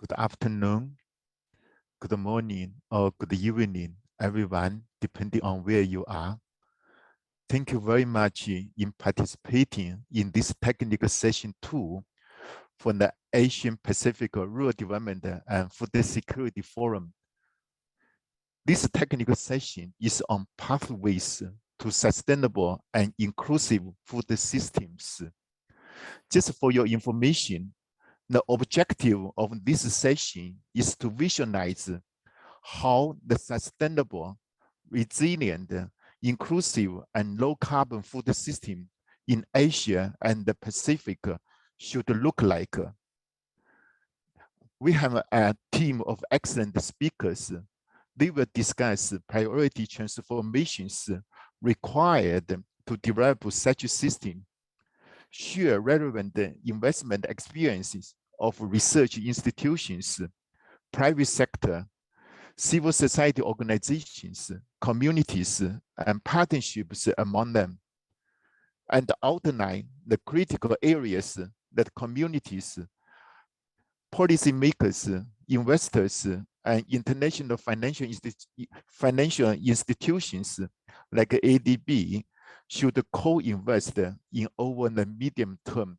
Good afternoon, good morning, or good evening, everyone, depending on where you are. Thank you very much in participating in this technical session 2 for the Asian Pacific Rural Development and Food Security Forum. This technical session is on pathways to sustainable and inclusive food systems. Just for your information, the objective of this session is to visualize how the sustainable, resilient, inclusive, and low-carbon food system in Asia and the Pacific should look like. We have a team of excellent speakers. They will discuss priority transformations required to develop such a system, share relevant investment experiences of research institutions, private sector, civil society organizations, communities, and partnerships among them, and outline the critical areas that communities, policymakers, investors, and international financial institutions like ADB should co-invest in over the medium term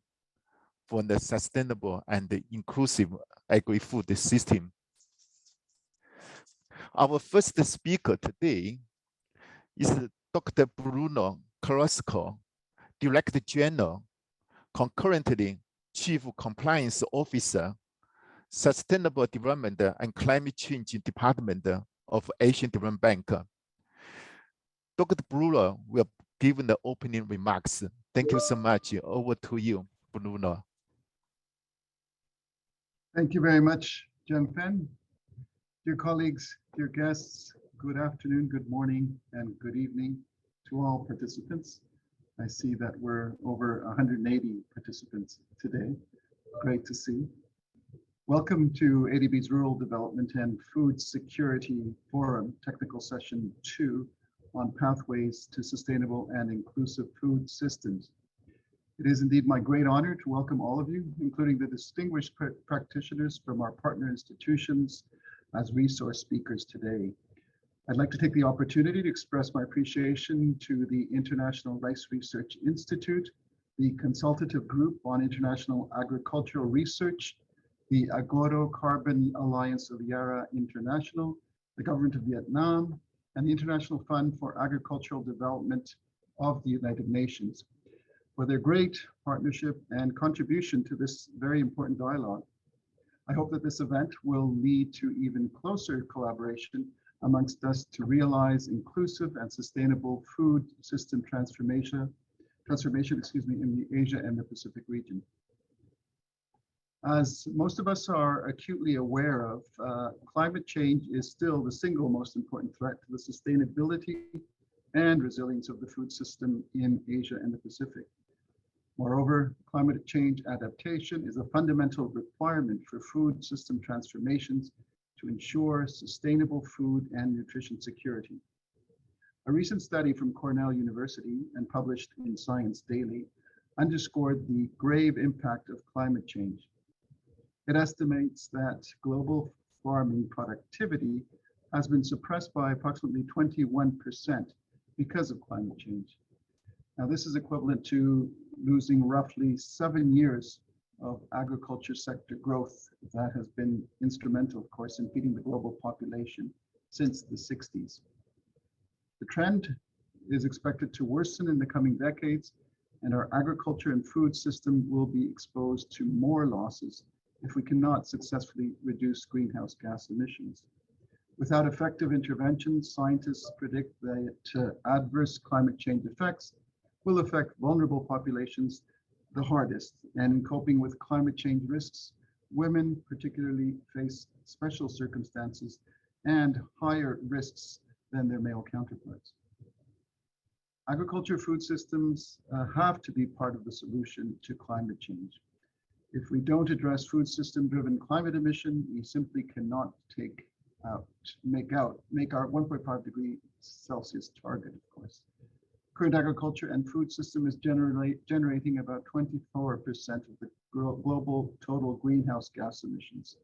for the sustainable and inclusive agri-food system. Our first speaker today is Dr. Bruno Carrasco, Director General, concurrently Chief Compliance Officer, Sustainable Development and Climate Change Department of Asian Development Bank. Dr. Bruno will give the opening remarks. Thank you so much. Over to you, Bruno. Thank you very much, Jianfen. Dear colleagues, dear guests, good afternoon, good morning, and good evening to all participants. I see that we're over 180 participants today. Great to see. Welcome to ADB's Rural Development and Food Security Forum, Technical Session 2 on Pathways to Sustainable and Inclusive Food Systems. It is indeed my great honor to welcome all of you, including the distinguished practitioners from our partner institutions, as resource speakers today. I'd like to take the opportunity to express my appreciation to the International Rice Research Institute, the Consultative Group on International Agricultural Research, the Agoro Carbon Alliance of Yara International, the Government of Vietnam, and the International Fund for Agricultural Development of the United Nations for their great partnership and contribution to this very important dialogue. I hope that this event will lead to even closer collaboration amongst us to realize inclusive and sustainable food system transformation in the Asia and the Pacific region. As most of us are acutely aware of, climate change is still the single most important threat to the sustainability and resilience of the food system in Asia and the Pacific. Moreover, climate change adaptation is a fundamental requirement for food system transformations to ensure sustainable food and nutrition security. A recent study from Cornell University and published in Science Daily underscored the grave impact of climate change. It estimates that global farming productivity has been suppressed by approximately 21% because of climate change. Now, this is equivalent to losing roughly 7 years of agriculture sector growth that has been instrumental, of course, in feeding the global population since the 60s. The trend is expected to worsen in the coming decades, and our agriculture and food system will be exposed to more losses if we cannot successfully reduce greenhouse gas emissions. Without effective interventions, scientists predict that adverse climate change effects will affect vulnerable populations the hardest. And in coping with climate change risks, women particularly face special circumstances and higher risks than their male counterparts. Agriculture food systems have to be part of the solution to climate change. If we don't address food system driven climate emission, we simply cannot make our 1.5 degree Celsius target, of course. Current agriculture and food system is generating about 24% of the global total greenhouse gas emissions.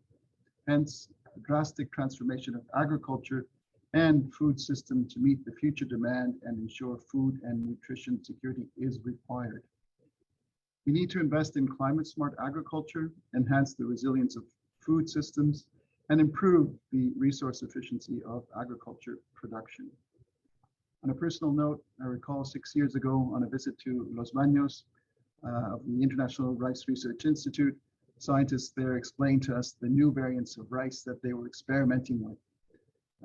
Hence, a drastic transformation of agriculture and food system to meet the future demand and ensure food and nutrition security is required. We need to invest in climate smart agriculture, enhance the resilience of food systems, and improve the resource efficiency of agriculture production. On a personal note, I recall 6 years ago on a visit to Los Baños of the International Rice Research Institute, scientists there explained to us the new variants of rice that they were experimenting with.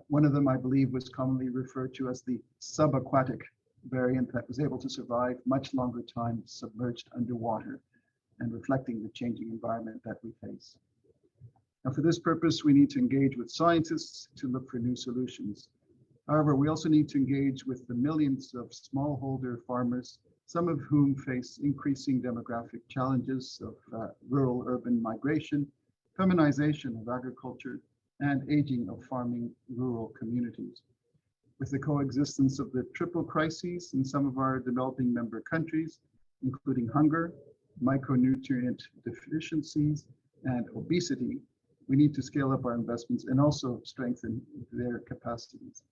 One of them, I believe, was commonly referred to as the subaquatic variant that was able to survive much longer time submerged underwater and reflecting the changing environment that we face. Now, for this purpose, we need to engage with scientists to look for new solutions. However, we also need to engage with the millions of smallholder farmers, some of whom face increasing demographic challenges of rural-urban migration, feminization of agriculture, and aging of farming rural communities. With the coexistence of the triple crises in some of our developing member countries, including hunger, micronutrient deficiencies, and obesity, we need to scale up our investments and also strengthen their capacities.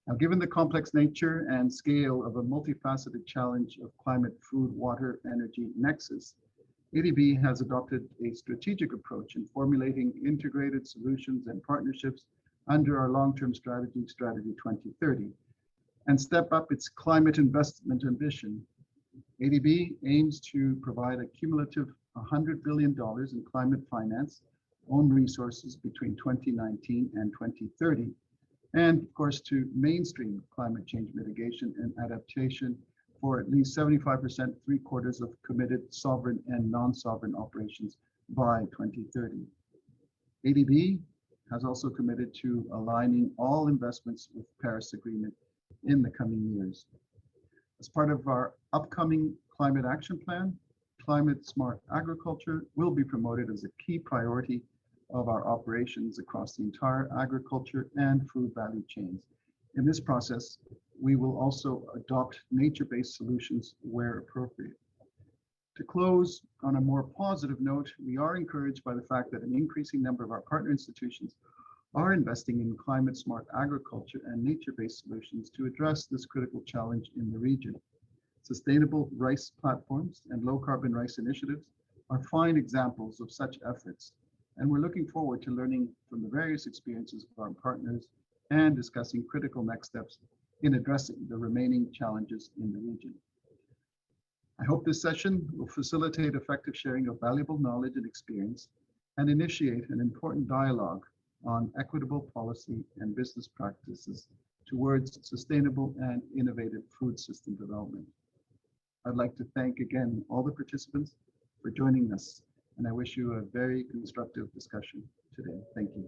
Now, given the complex nature and scale of a multifaceted challenge of climate, food, water, energy nexus, ADB has adopted a strategic approach in formulating integrated solutions and partnerships under our long-term strategy, Strategy 2030, and step up its climate investment ambition. ADB aims to provide a cumulative $100 billion in climate finance, own resources between 2019 and 2030, and of course to mainstream climate change mitigation and adaptation for at least 75%, 3/4 of committed sovereign and non-sovereign operations by 2030. ADB has also committed to aligning all investments with Paris Agreement in the coming years. As part of our upcoming climate action plan, climate smart agriculture will be promoted as a key priority of our operations across the entire agriculture and food value chains. In this process, we will also adopt nature-based solutions where appropriate. To close on a more positive note, we are encouraged by the fact that an increasing number of our partner institutions are investing in climate smart agriculture and nature-based solutions to address this critical challenge in the region. Sustainable rice platforms and low carbon rice initiatives are fine examples of such efforts, and we're looking forward to learning from the various experiences of our partners and discussing critical next steps in addressing the remaining challenges in the region. I hope this session will facilitate effective sharing of valuable knowledge and experience and initiate an important dialogue on equitable policy and business practices towards sustainable and innovative food system development. I'd like to thank again all the participants for joining us, and I wish you a very constructive discussion today. Thank you.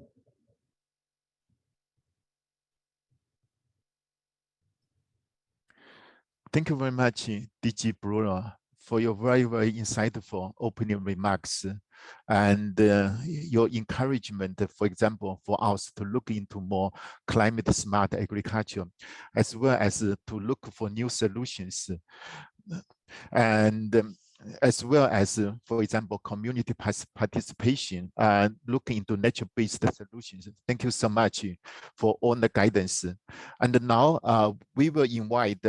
Thank you very much, DG Bruno, for your very, very insightful opening remarks and your encouragement, for example, for us to look into more climate smart agriculture, as well as to look for new solutions. And as well as, for example, community participation and looking into nature-based solutions. Thank you so much for all the guidance. And now we will invite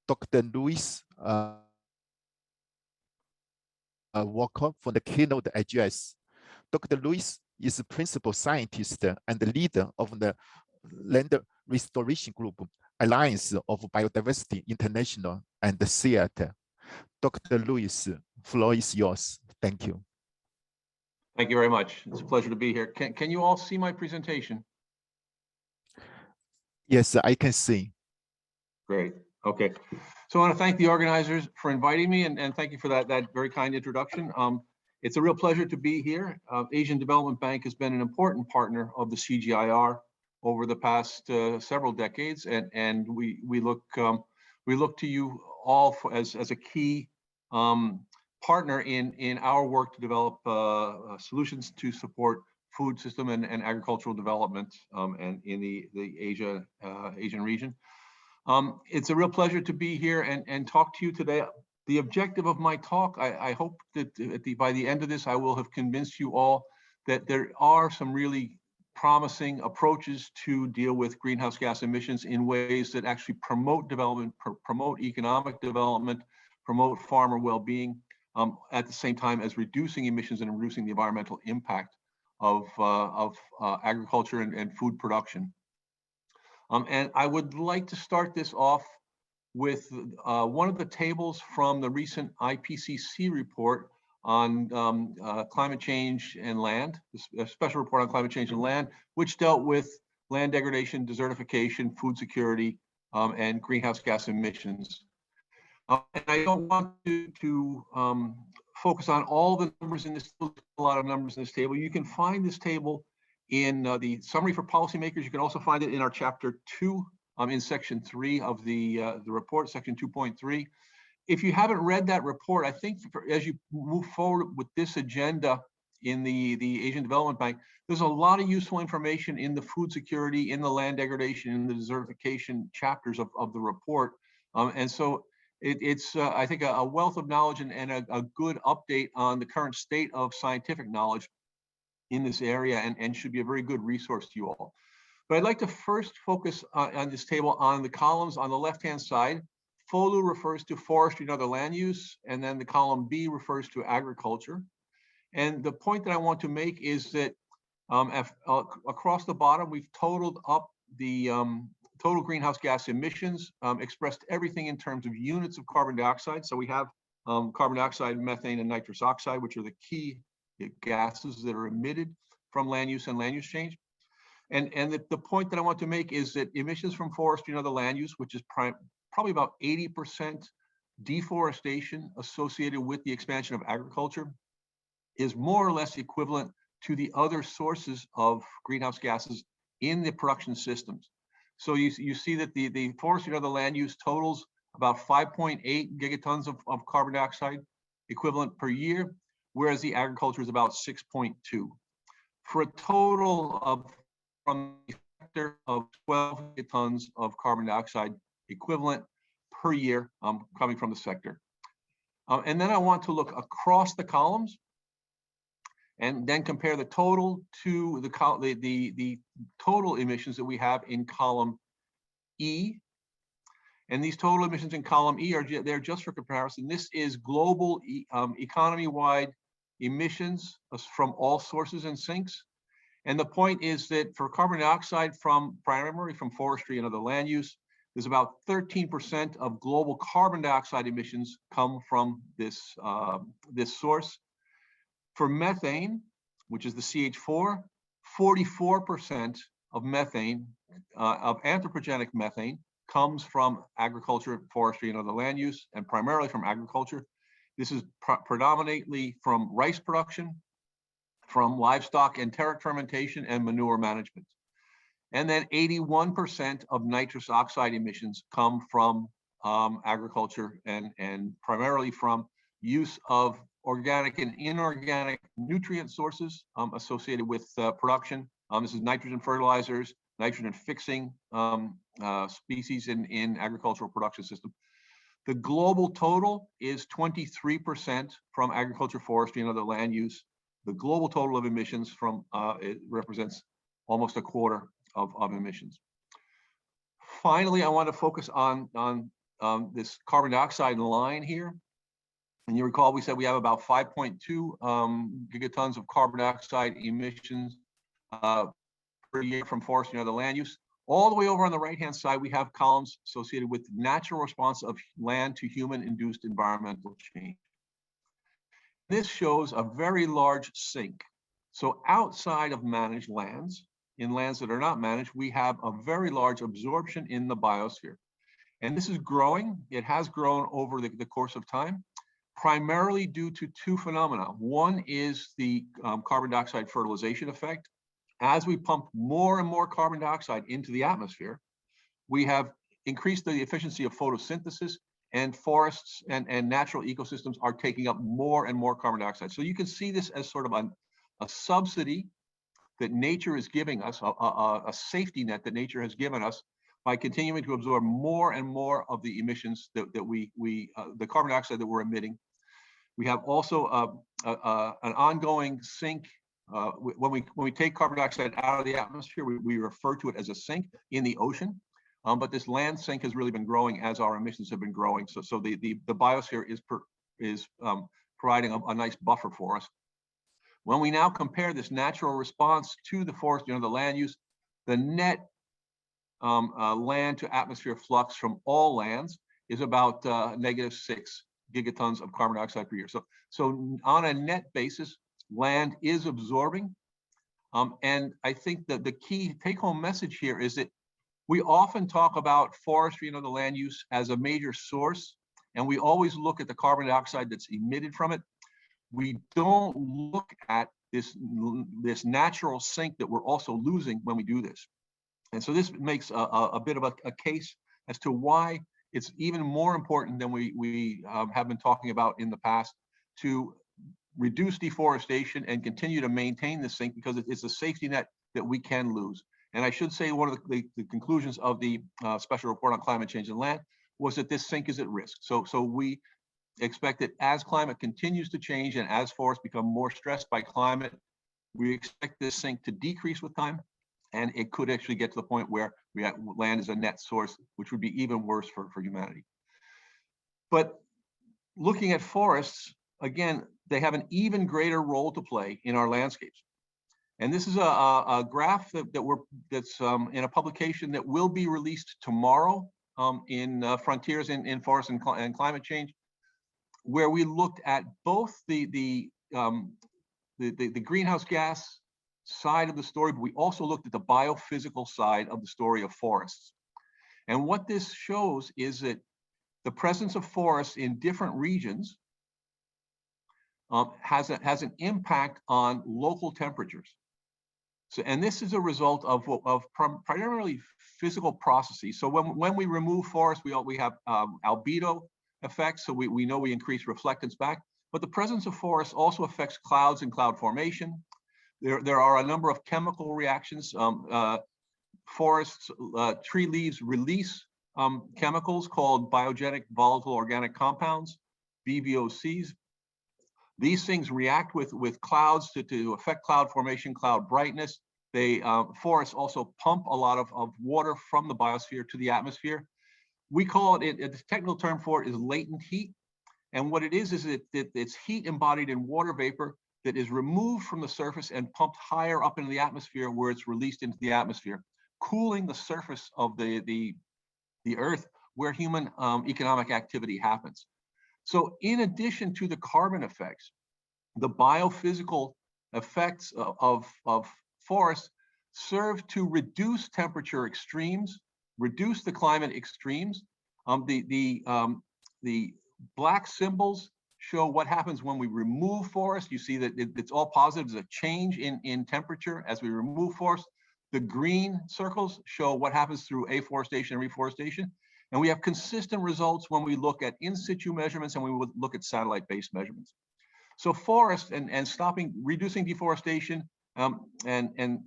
Dr. Luis Walker for the keynote address. Dr. Luis is a principal scientist and the leader of the Land Restoration Group, Alliance of Biodiversity International, and the Seattle. Dr. Luis, floor is yours. Thank you. Thank you very much. It's a pleasure to be here. Can you all see my presentation? Yes, I can see. Great. Okay. So I want to thank the organizers for inviting me, and thank you for that very kind introduction. It's a real pleasure to be here. Asian Development Bank has been an important partner of the CGIAR over the past several decades, and we look to you all as a key partner in our work to develop solutions to support food system and agricultural development and in the Asian region. It's a real pleasure to be here and talk to you today. The objective of my talk, I hope that by the end of this, I will have convinced you all that there are some really promising approaches to deal with greenhouse gas emissions in ways that actually promote development, promote economic development, promote farmer well-being, at the same time as reducing emissions and reducing the environmental impact of agriculture and food production. And I would like to start this off with one of the tables from the recent IPCC report on climate change and land, a special report on climate change and land, which dealt with land degradation, desertification, food security, and greenhouse gas emissions. And I don't want to focus on all the numbers in this, a lot of numbers in this table. You can find this table in the summary for policymakers. You can also find it in our chapter 2, in section 3 of the report, section 2.3. If you haven't read that report, I think as you move forward with this agenda in the Asian Development Bank, there's a lot of useful information in the food security, in the land degradation, in the desertification chapters of the report. And so it's I think, a wealth of knowledge and a good update on the current state of scientific knowledge in this area, and should be a very good resource to you all. But I'd like to first focus on this table on the columns on the left-hand side. FOLU refers to forestry and other land use, and then the column B refers to agriculture. And the point that I want to make is that across the bottom, we've totaled up the total greenhouse gas emissions, expressed everything in terms of units of carbon dioxide. So we have carbon dioxide, methane, and nitrous oxide, which are the key gases that are emitted from land use and land use change. And the point that I want to make is that emissions from forestry and other land use, which is probably about 80% deforestation associated with the expansion of agriculture, is more or less equivalent to the other sources of greenhouse gases in the production systems. So you see that the forestry and other land use totals about 5.8 gigatons of carbon dioxide equivalent per year, whereas the agriculture is about 6.2. For a total of, from the sector, of 12 gigatons of carbon dioxide equivalent per year coming from the sector. And then I want to look across the columns and then compare the total to the total emissions that we have in column E. And these total emissions in column E are there just for comparison. This is global economy-wide emissions from all sources and sinks. And the point is that for carbon dioxide primarily from forestry and other land use, there's about 13% of global carbon dioxide emissions come from this source. For methane, which is the CH4, 44% of methane, of anthropogenic methane, comes from agriculture, forestry, and other land use, and primarily from agriculture. This is predominantly from rice production, from livestock enteric fermentation, and manure management. And then 81% of nitrous oxide emissions come from agriculture and primarily from use of organic and inorganic nutrient sources associated with production. This is nitrogen fertilizers, nitrogen fixing species in agricultural production system. The global total is 23% from agriculture, forestry, and other land use. The global total of emissions from it represents almost a quarter of emissions. Finally, I want to focus on this carbon dioxide line here. And you recall we said we have about 5.2 gigatons of carbon dioxide emissions per year from forestry and other land use. All the way over on the right-hand side, we have columns associated with natural response of land to human-induced environmental change. This shows a very large sink. So outside of managed lands, in lands that are not managed, we have a very large absorption in the biosphere. And this is growing. It has grown over the course of time, primarily due to two phenomena. One is the carbon dioxide fertilization effect. As we pump more and more carbon dioxide into the atmosphere, we have increased the efficiency of photosynthesis, and forests and natural ecosystems are taking up more and more carbon dioxide. So you can see this as sort of a subsidy that nature is giving us, a safety net that nature has given us by continuing to absorb more and more of the emissions that the carbon dioxide that we're emitting. We have also an ongoing sink when we take carbon dioxide out of the atmosphere, we refer to it as a sink in the ocean. But this land sink has really been growing as our emissions have been growing. So the biosphere is providing a nice buffer for us. When we now compare this natural response to the forest, the land use, the net land to atmosphere flux from all lands is about -6 gigatons of carbon dioxide per year. So on a net basis, land is absorbing. And I think that the key take-home message here is that we often talk about forestry, the land use, as a major source, and we always look at the carbon dioxide that's emitted from it. We don't look at this natural sink that we're also losing when we do this. And so this makes a bit of a case as to why it's even more important than we have been talking about in the past to reduce deforestation and continue to maintain this sink, because it's a safety net that we can lose. And I should say one of the conclusions of the special report on climate change and land was that this sink is at risk. So we expect that as climate continues to change and as forests become more stressed by climate, we expect this sink to decrease with time. And it could actually get to the point where land is a net source, which would be even worse for humanity. But looking at forests, again, they have an even greater role to play in our landscapes. And this is a graph that's in a publication that will be released tomorrow in Frontiers in Forest and Climate Change, where we looked at both the greenhouse gas side of the story, but we also looked at the biophysical side of the story of forests. And what this shows is that the presence of forests in different regions has an impact on local temperatures. So, and this is a result of primarily physical processes. So when we remove forests, we have albedo effects. So we know we increase reflectance back, but the presence of forests also affects clouds and cloud formation. There are a number of chemical reactions. Forests, tree leaves release chemicals called biogenic volatile organic compounds, BVOCs. These things react with clouds to affect cloud formation, cloud brightness. Forests also pump a lot of water from the biosphere to the atmosphere. We call it, the technical term for it is latent heat. And what it is it's heat embodied in water vapor that is removed from the surface and pumped higher up into the atmosphere, where it's released into the atmosphere, cooling the surface of the earth where human economic activity happens. So in addition to the carbon effects, the biophysical effects of forests serve to reduce temperature extremes, reduce the climate extremes. The black symbols show what happens when we remove forest. You see that it's all positive. There's a change in temperature as we remove forest. The green circles show what happens through afforestation and reforestation. And we have consistent results when we look at in situ measurements and we would look at satellite-based measurements. So forest and reducing deforestation and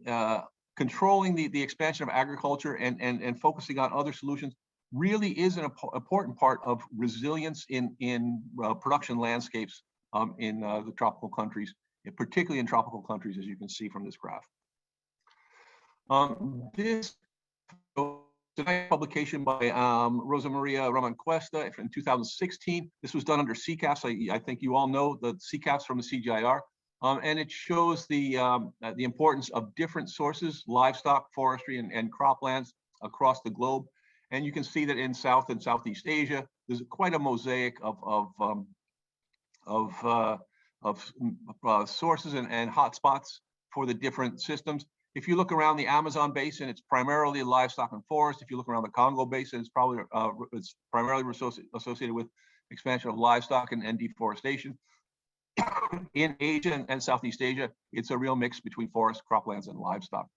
controlling the expansion of agriculture and focusing on other solutions really is an important part of resilience in production landscapes in the tropical countries, particularly in tropical countries, as you can see from this graph. This publication by Rosa Maria Ramancuesta in 2016. This was done under CCAFs. I think you all know the CCAFs from the CGIAR. And it shows the importance of different sources, livestock, forestry, and croplands across the globe. And you can see that in South and Southeast Asia, there's quite a mosaic of sources and hotspots for the different systems. If you look around the Amazon basin, it's primarily livestock and forest. If you look around the Congo basin, it's primarily associated with expansion of livestock and deforestation. In Asia and Southeast Asia, it's a real mix between forest, croplands, and livestock.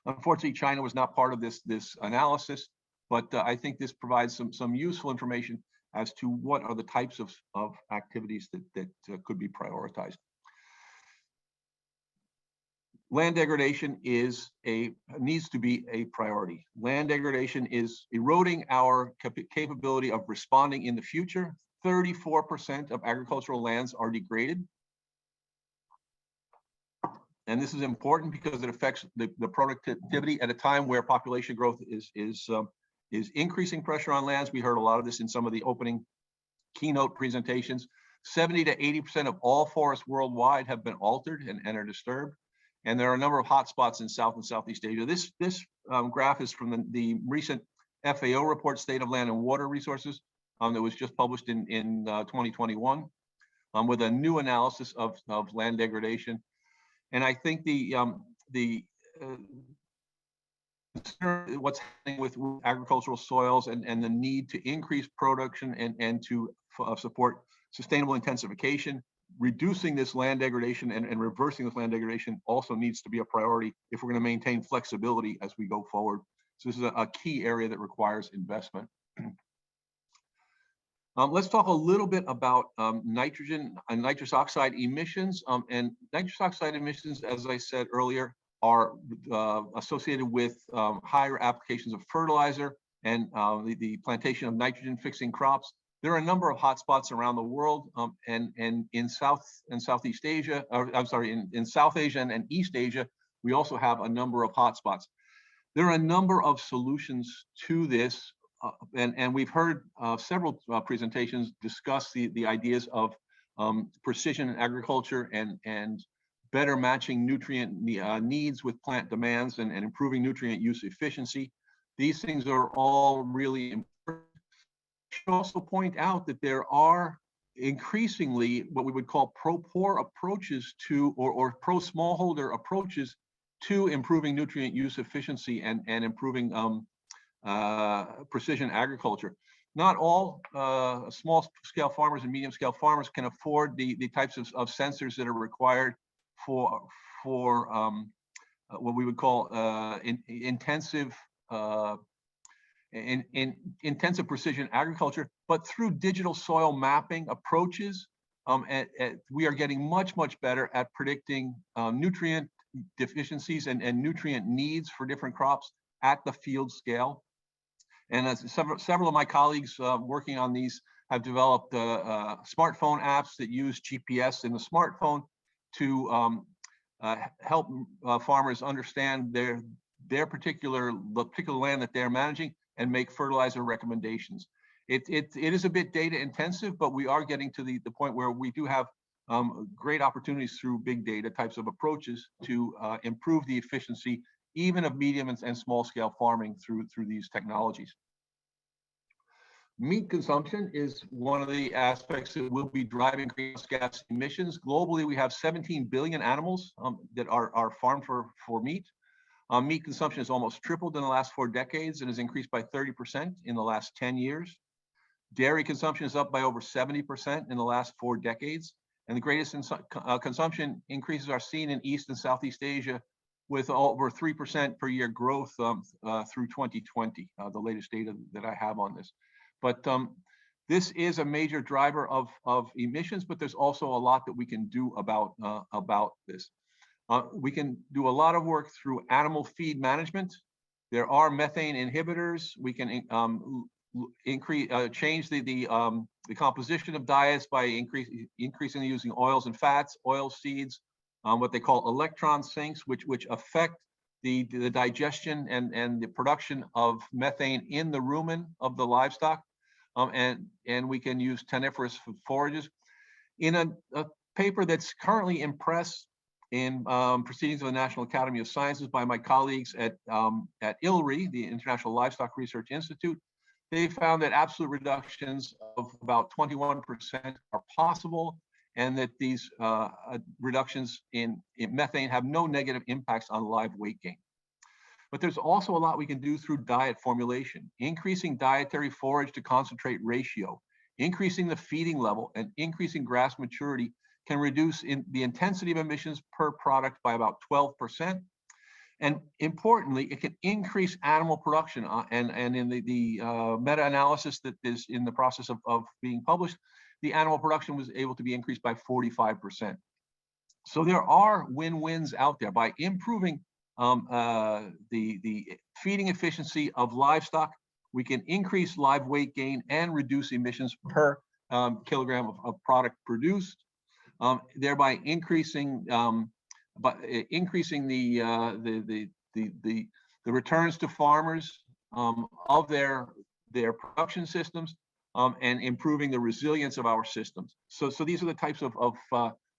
Unfortunately, China was not part of this analysis, but I think this provides some useful information as to what are the types of activities that could be prioritized. Land degradation needs to be a priority. Land degradation is eroding our capability of responding in the future. 34% of agricultural lands are degraded. And this is important because it affects the productivity at a time where population growth is increasing pressure on lands. We heard a lot of this in some of the opening keynote presentations. 70 to 80% of all forests worldwide have been altered and are disturbed. And there are a number of hotspots in South and Southeast Asia. This graph is from the recent FAO report, State of Land and Water Resources, that was just published in 2021, with a new analysis of land degradation. And I think what's happening with agricultural soils and the need to increase production and to support sustainable intensification, reducing this land degradation and reversing this land degradation also needs to be a priority if we're going to maintain flexibility as we go forward. So this is a key area that requires investment. Let's talk a little bit about nitrogen and nitrous oxide emissions. And nitrous oxide emissions, as I said earlier, are associated with higher applications of fertilizer and the plantation of nitrogen fixing crops. There are a number of hotspots around the world, and in South and Southeast Asia, or I'm sorry, in South Asia and East Asia, we also have a number of hotspots. There are a number of solutions to this, and we've heard several presentations discuss the ideas of precision agriculture and better matching nutrient needs with plant demands and improving nutrient use efficiency. These things are all really important. I should also point out that there are increasingly what we would call pro-poor approaches to, or pro-smallholder approaches to improving nutrient use efficiency and improving precision agriculture. Not all small-scale farmers and medium-scale farmers can afford the types of sensors that are required for what we would call intensive precision agriculture, but through digital soil mapping approaches, we are getting much better at predicting nutrient deficiencies and nutrient needs for different crops at the field scale. And as several of my colleagues working on these have developed smartphone apps that use GPS in the smartphone to help farmers understand the particular land that they're managing and make fertilizer recommendations. It is a bit data intensive, but we are getting to the point where we do have great opportunities through big data types of approaches to improve the efficiency even of medium and small scale farming through these technologies. Meat consumption is one of the aspects that will be driving greenhouse gas emissions. Globally, we have 17 billion animals that are farmed for meat. Meat consumption has almost tripled in the last 4 decades and has increased by 30% in the last 10 years. Dairy consumption is up by over 70% in the last 4 decades. And the greatest consumption increases are seen in East and Southeast Asia, with over 3% per year growth through 2020, the latest data that I have on this. But this is a major driver of emissions, but there's also a lot that we can do about this. We can do a lot of work through animal feed management. There are methane inhibitors. We can change the composition of diets by increasingly using oils and fats, oil seeds, what they call electron sinks, which affect the digestion and the production of methane in the rumen of the livestock, and we can use taniferous forages. In a paper that's currently in press in Proceedings of the National Academy of Sciences by my colleagues at ILRI, the International Livestock Research Institute, they found that absolute reductions of about 21% are possible, and that these reductions in methane have no negative impacts on live weight gain. But there's also a lot we can do through diet formulation, increasing dietary forage to concentrate ratio, increasing the feeding level, and increasing grass maturity can reduce the intensity of emissions per product by about 12%. And importantly, it can increase animal production. And in the meta-analysis that is in the process of being published, the animal production was able to be increased by 45%. So there are win-wins out there. By improving the feeding efficiency of livestock, we can increase live weight gain and reduce emissions per kilogram of product produced, thereby increasing increasing the returns to farmers of their production systems, and improving the resilience of our systems. So these are the types of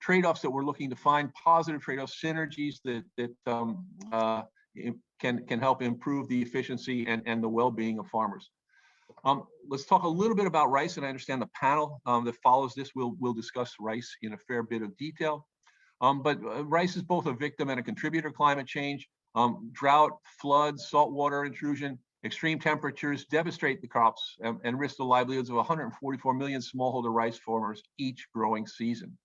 trade-offs that we're looking to find, positive trade-offs, synergies that can help improve the efficiency and the well-being of farmers. Let's talk a little bit about rice, and I understand the panel that follows this will discuss rice in a fair bit of detail. But rice is both a victim and a contributor to climate change. Drought, floods, saltwater intrusion, extreme temperatures devastate the crops and risk the livelihoods of 144 million smallholder rice farmers each growing season.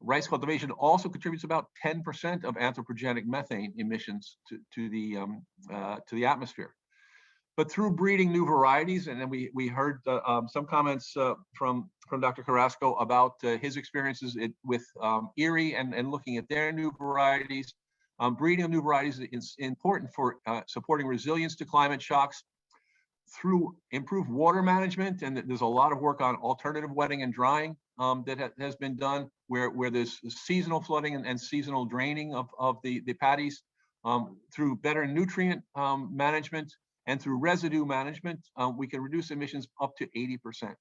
Rice cultivation also contributes about 10% of anthropogenic methane emissions to the atmosphere. But through breeding new varieties, and then we heard some comments from Dr. Carrasco about his experiences with Erie and looking at their new varieties. Breeding of new varieties is important for supporting resilience to climate shocks through improved water management, and there's a lot of work on alternative wetting and drying that has been done where there's seasonal flooding and seasonal draining of the paddies, through better nutrient management and through residue management. We can reduce emissions up to 80%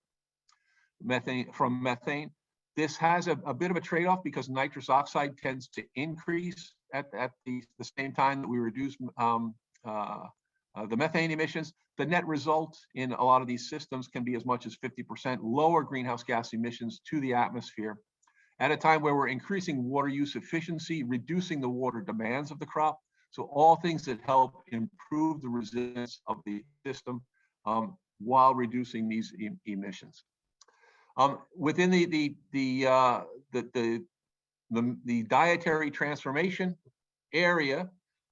from methane. This has a bit of a trade-off because nitrous oxide tends to increase at the same time that we reduce the methane emissions. The net result in a lot of these systems can be as much as 50% lower greenhouse gas emissions to the atmosphere at a time where we're increasing water use efficiency, reducing the water demands of the crop. So all things that help improve the resilience of the system while reducing these emissions. Within the dietary transformation area,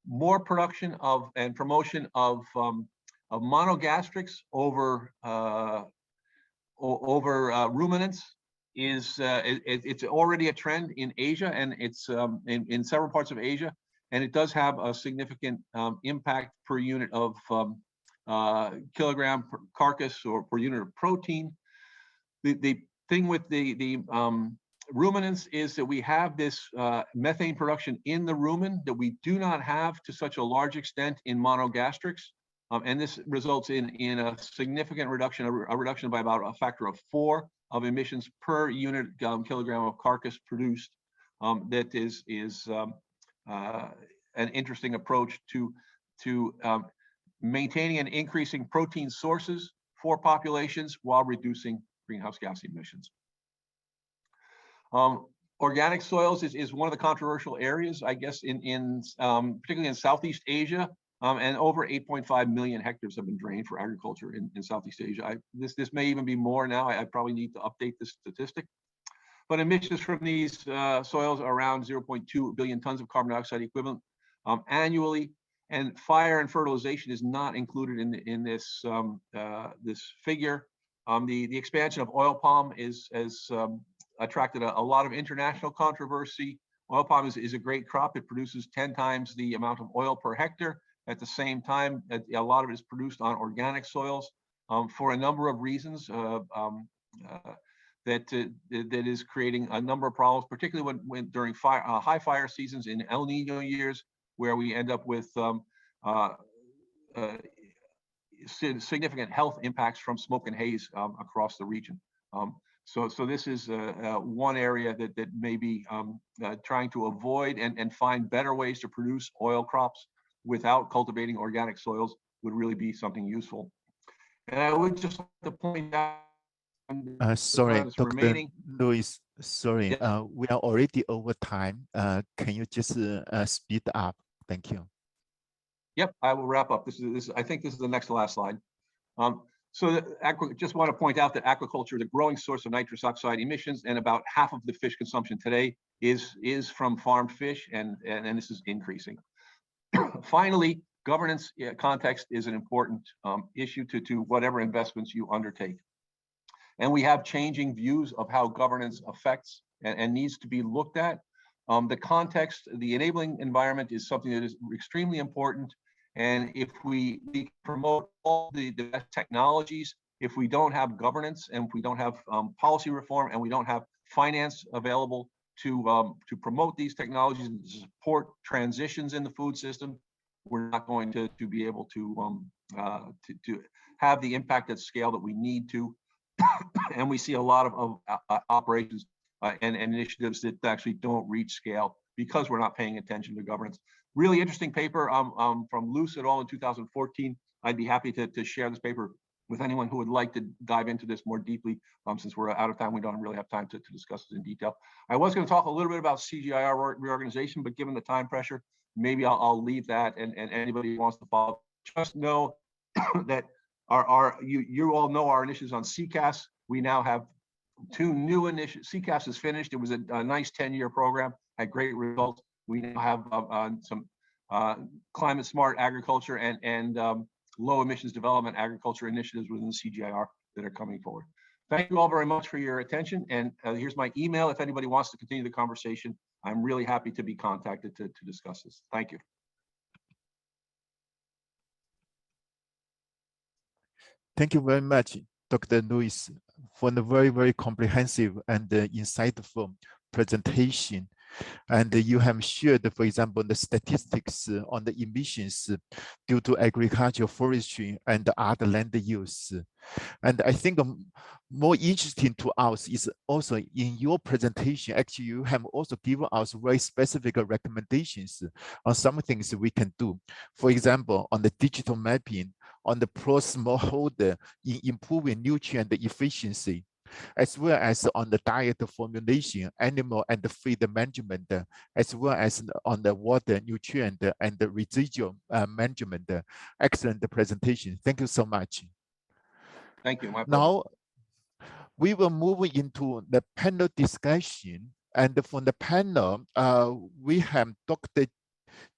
more production of and promotion of monogastrics over ruminants is it's already a trend in Asia, and it's in several parts of Asia, and it does have a significant impact per unit of kilogram per carcass or per unit of protein. The thing with the ruminants is that we have this methane production in the rumen that we do not have to such a large extent in monogastrics. And this results in a significant reduction, a reduction by about a factor of 4 of emissions per unit kilogram of carcass produced. That is an interesting approach to maintaining and increasing protein sources for populations while reducing greenhouse gas emissions. Organic soils is one of the controversial areas, I guess, particularly in Southeast Asia, and over 8.5 million hectares have been drained for agriculture in Southeast Asia. This may even be more now. I probably need to update this statistic. But emissions from these soils are around 0.2 billion tons of carbon dioxide equivalent annually, and fire and fertilization is not included in this this figure. The expansion of oil palm has attracted a lot of international controversy. Oil palm is a great crop. It produces 10 times the amount of oil per hectare. At the same time, a lot of it is produced on organic soils for a number of reasons that is creating a number of problems, particularly when during high fire seasons in El Nino years, where we end up with significant health impacts from smoke and haze across the region. So this is one area that may be trying to avoid and find better ways to produce oil crops without cultivating organic soils would really be something useful. And I would just like to point out, sorry, Dr. Lewis, sorry, yes. We are already over time. Can you just speed up? Thank you. Yep, I will wrap up. I think this is the next to last slide. Just want to point out that aquaculture is a growing source of nitrous oxide emissions, and about half of the fish consumption today is from farmed fish, and this is increasing. Finally, governance context is an important issue to whatever investments you undertake. And we have changing views of how governance affects and needs to be looked at. The context, the enabling environment is something that is extremely important. And if we promote all the best technologies, if we don't have governance and if we don't have policy reform and we don't have finance available to promote these technologies and to support transitions in the food system, we're not going to be able to have the impact at scale that we need to. And we see a lot of operations and initiatives that actually don't reach scale because we're not paying attention to governance. Really interesting paper from Luce et al. In 2014. I'd be happy to share this paper with anyone who would like to dive into this more deeply. Since we're out of time, we don't really have time to discuss this in detail. I was going to talk a little bit about CGIAR reorganization, but given the time pressure, maybe I'll leave that, and anybody who wants to follow, just know that you all know our initiatives on CCAS. We now have 2 new initiatives. CCAS is finished. It was a nice 10-year program, had great results. We now have some climate smart agriculture and low emissions development agriculture initiatives within the CGIAR that are coming forward. Thank you all very much for your attention. And here's my email if anybody wants to continue the conversation. I'm really happy to be contacted to discuss this. Thank you. Thank you very much, Dr. Lewis, for the very, very comprehensive and insightful presentation. And you have shared, for example, the statistics on the emissions due to agriculture, forestry, and other land use. And I think more interesting to us is also in your presentation, actually, you have also given us very specific recommendations on some things we can do. For example, on the digital mapping, on the pro-smallholder in improving nutrient efficiency, as well as on the diet formulation, animal and feed management, as well as on the water, nutrient, and the residual management. Excellent presentation. Thank you so much. Thank you. My pleasure. Now, we will move into the panel discussion. And from the panel, we have Dr.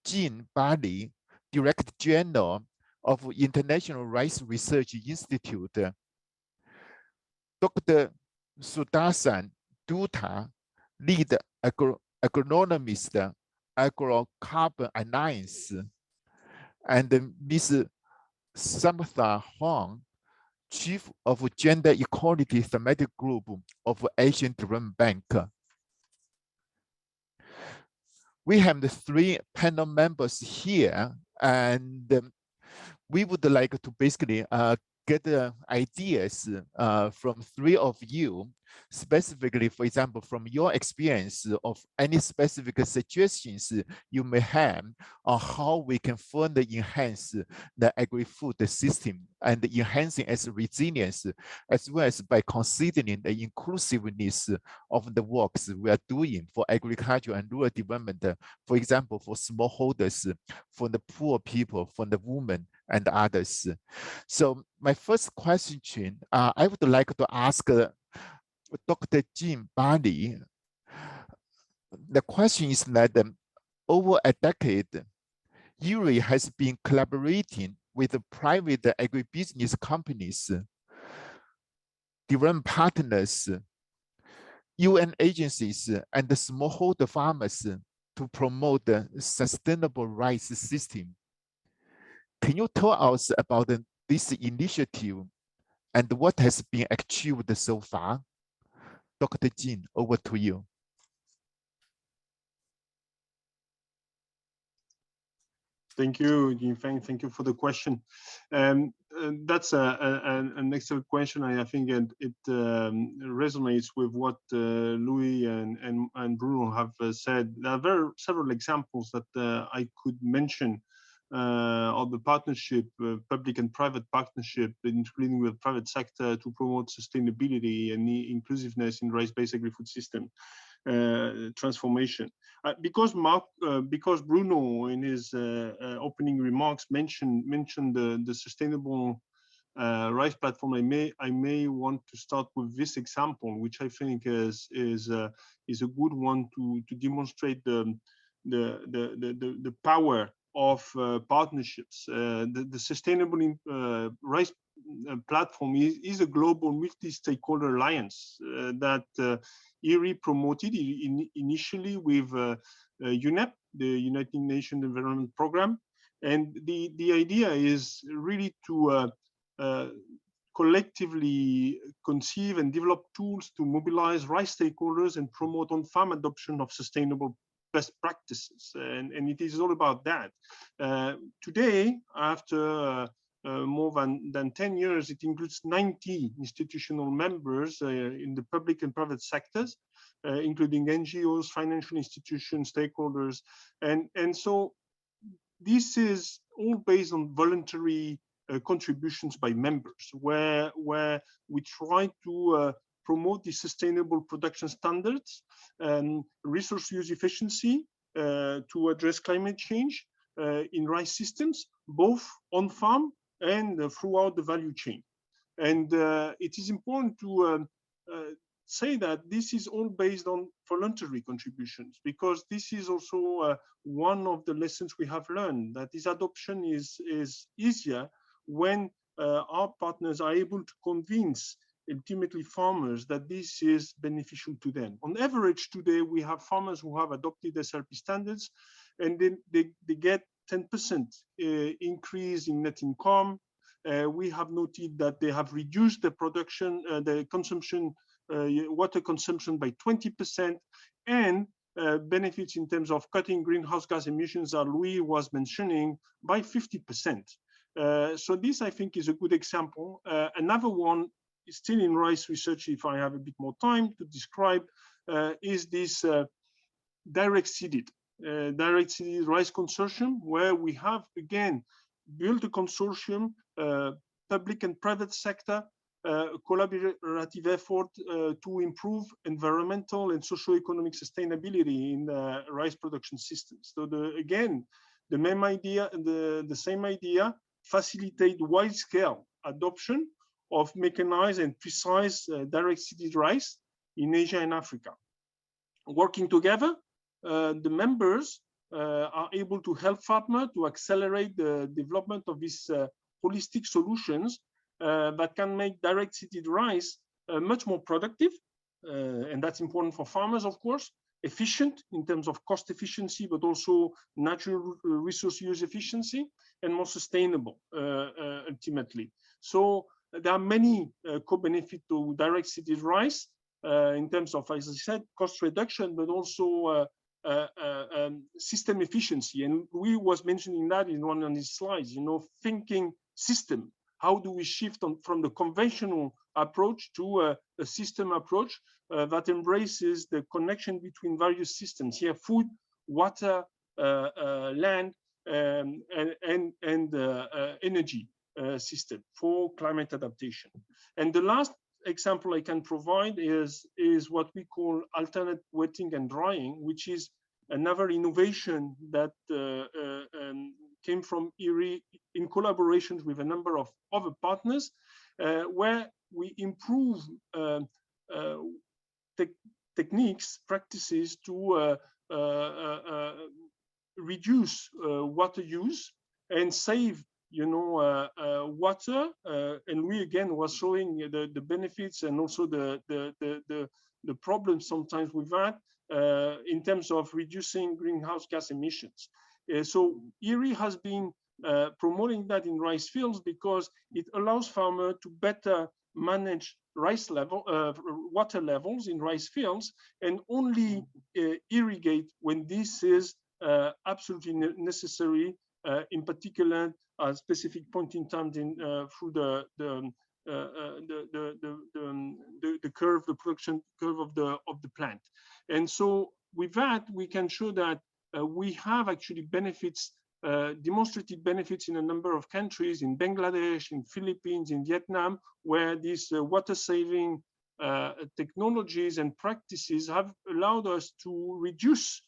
Jean Bali, Director General of International Rice Research Institute, Dr. Sudarshan Dutta, Lead Agronomist, Agrocarbon Alliance, and Ms. Samantha Huang, Chief of Gender Equality Thematic Group of Asian Development Bank. We have the 3 panel members here, and we would like to basically get ideas from 3 of you, specifically, for example, from your experience of any specific suggestions you may have on how we can further enhance the agri-food system and enhancing its resilience, as well as by considering the inclusiveness of the works we are doing for agriculture and rural development, for example, for smallholders, for the poor people, for the women, and others. So my first question, I would like to ask Dr. Jean Bali. The question is that over a decade, URI has been collaborating with private agribusiness companies, development partners, UN agencies, and smallholder farmers to promote the sustainable rice system. Can you tell us about this initiative and what has been achieved so far? Dr. Jean, over to you. Thank you, Jinfeng. Thank you for the question. That's an excellent question. I think it resonates with what Louis and Bruno have said. There are several examples that I could mention of the partnership, public and private partnership, including with private sector to promote sustainability and inclusiveness in rice-based agri-food system transformation. Because Bruno in his opening remarks mentioned the sustainable rice platform, I may want to start with this example, which I think is a good one to demonstrate the power of partnerships. The sustainable rice platform is a global multi-stakeholder alliance that IRI promoted initially with UNEP, the United Nations Environment Programme. And the idea is really to collectively conceive and develop tools to mobilize rice stakeholders and promote on-farm adoption of sustainable best practices. And it is all about that. Today, after more than 10 years, it includes 90 institutional members in the public and private sectors, including NGOs, financial institutions, stakeholders. And so this is all based on voluntary contributions by members, where we try to promote the sustainable production standards, resource use efficiency to address climate change in rice systems, both on farm and throughout the value chain. And it is important to say that this is all based on voluntary contributions, because this is also one of the lessons we have learned, that this adoption is easier when our partners are able to convince ultimately farmers that this is beneficial to them. On average today, we have farmers who have adopted SRP standards, and then they get 10% increase in net income. We have noted that they have reduced the production, the consumption, water consumption by 20%, and benefits in terms of cutting greenhouse gas emissions, as Louis was mentioning, by 50%. So this, I think, is a good example. Another one is still in rice research, if I have a bit more time to describe, is this direct seeded rice consortium, where we have, again, built a consortium, public and private sector, collaborative effort to improve environmental and socio-economic sustainability in rice production systems. So again, the main idea and the same idea, facilitate wide-scale adoption of mechanized and precise direct seeded rice in Asia and Africa. Working together, the members are able to help farmers to accelerate the development of these holistic solutions that can make direct seeded rice much more productive, and that's important for farmers, of course, efficient in terms of cost efficiency, but also natural resource use efficiency, and more sustainable ultimately. So there are many co-benefits to direct seeded rice in terms of, as I said, cost reduction, but also system efficiency. And we was mentioning that in one of these slides, thinking system. How do we shift from the conventional approach to a system approach that embraces the connection between various systems here: food, water, land, and energy system for climate adaptation. And the last example I can provide is what we call alternate wetting and drying, which is another innovation that came from IRI in collaboration with a number of other partners, where we improve techniques, practices to reduce water use and save water. And we again was showing the benefits and also the problems sometimes with that in terms of reducing greenhouse gas emissions. So IRI has been promoting that in rice fields because it allows farmers to better manage water levels in rice fields, and only irrigate when this is absolutely necessary, in particular at specific point in time through the curve, the production curve of the plant. And so with that, we can show that we have actually benefits, demonstrated benefits in a number of countries, in Bangladesh, in Philippines, in Vietnam, where these water-saving technologies and practices have allowed us to reduce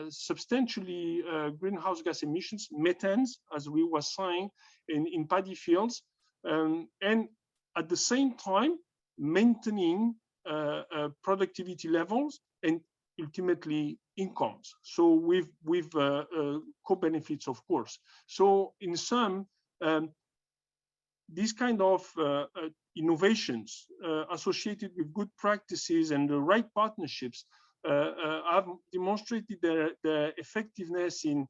substantially greenhouse gas emissions, methane, as we were saying, in paddy fields, and at the same time maintaining productivity levels and ultimately incomes. So with co-benefits, of course. So in sum, these kind of innovations associated with good practices and the right partnerships have demonstrated their effectiveness in,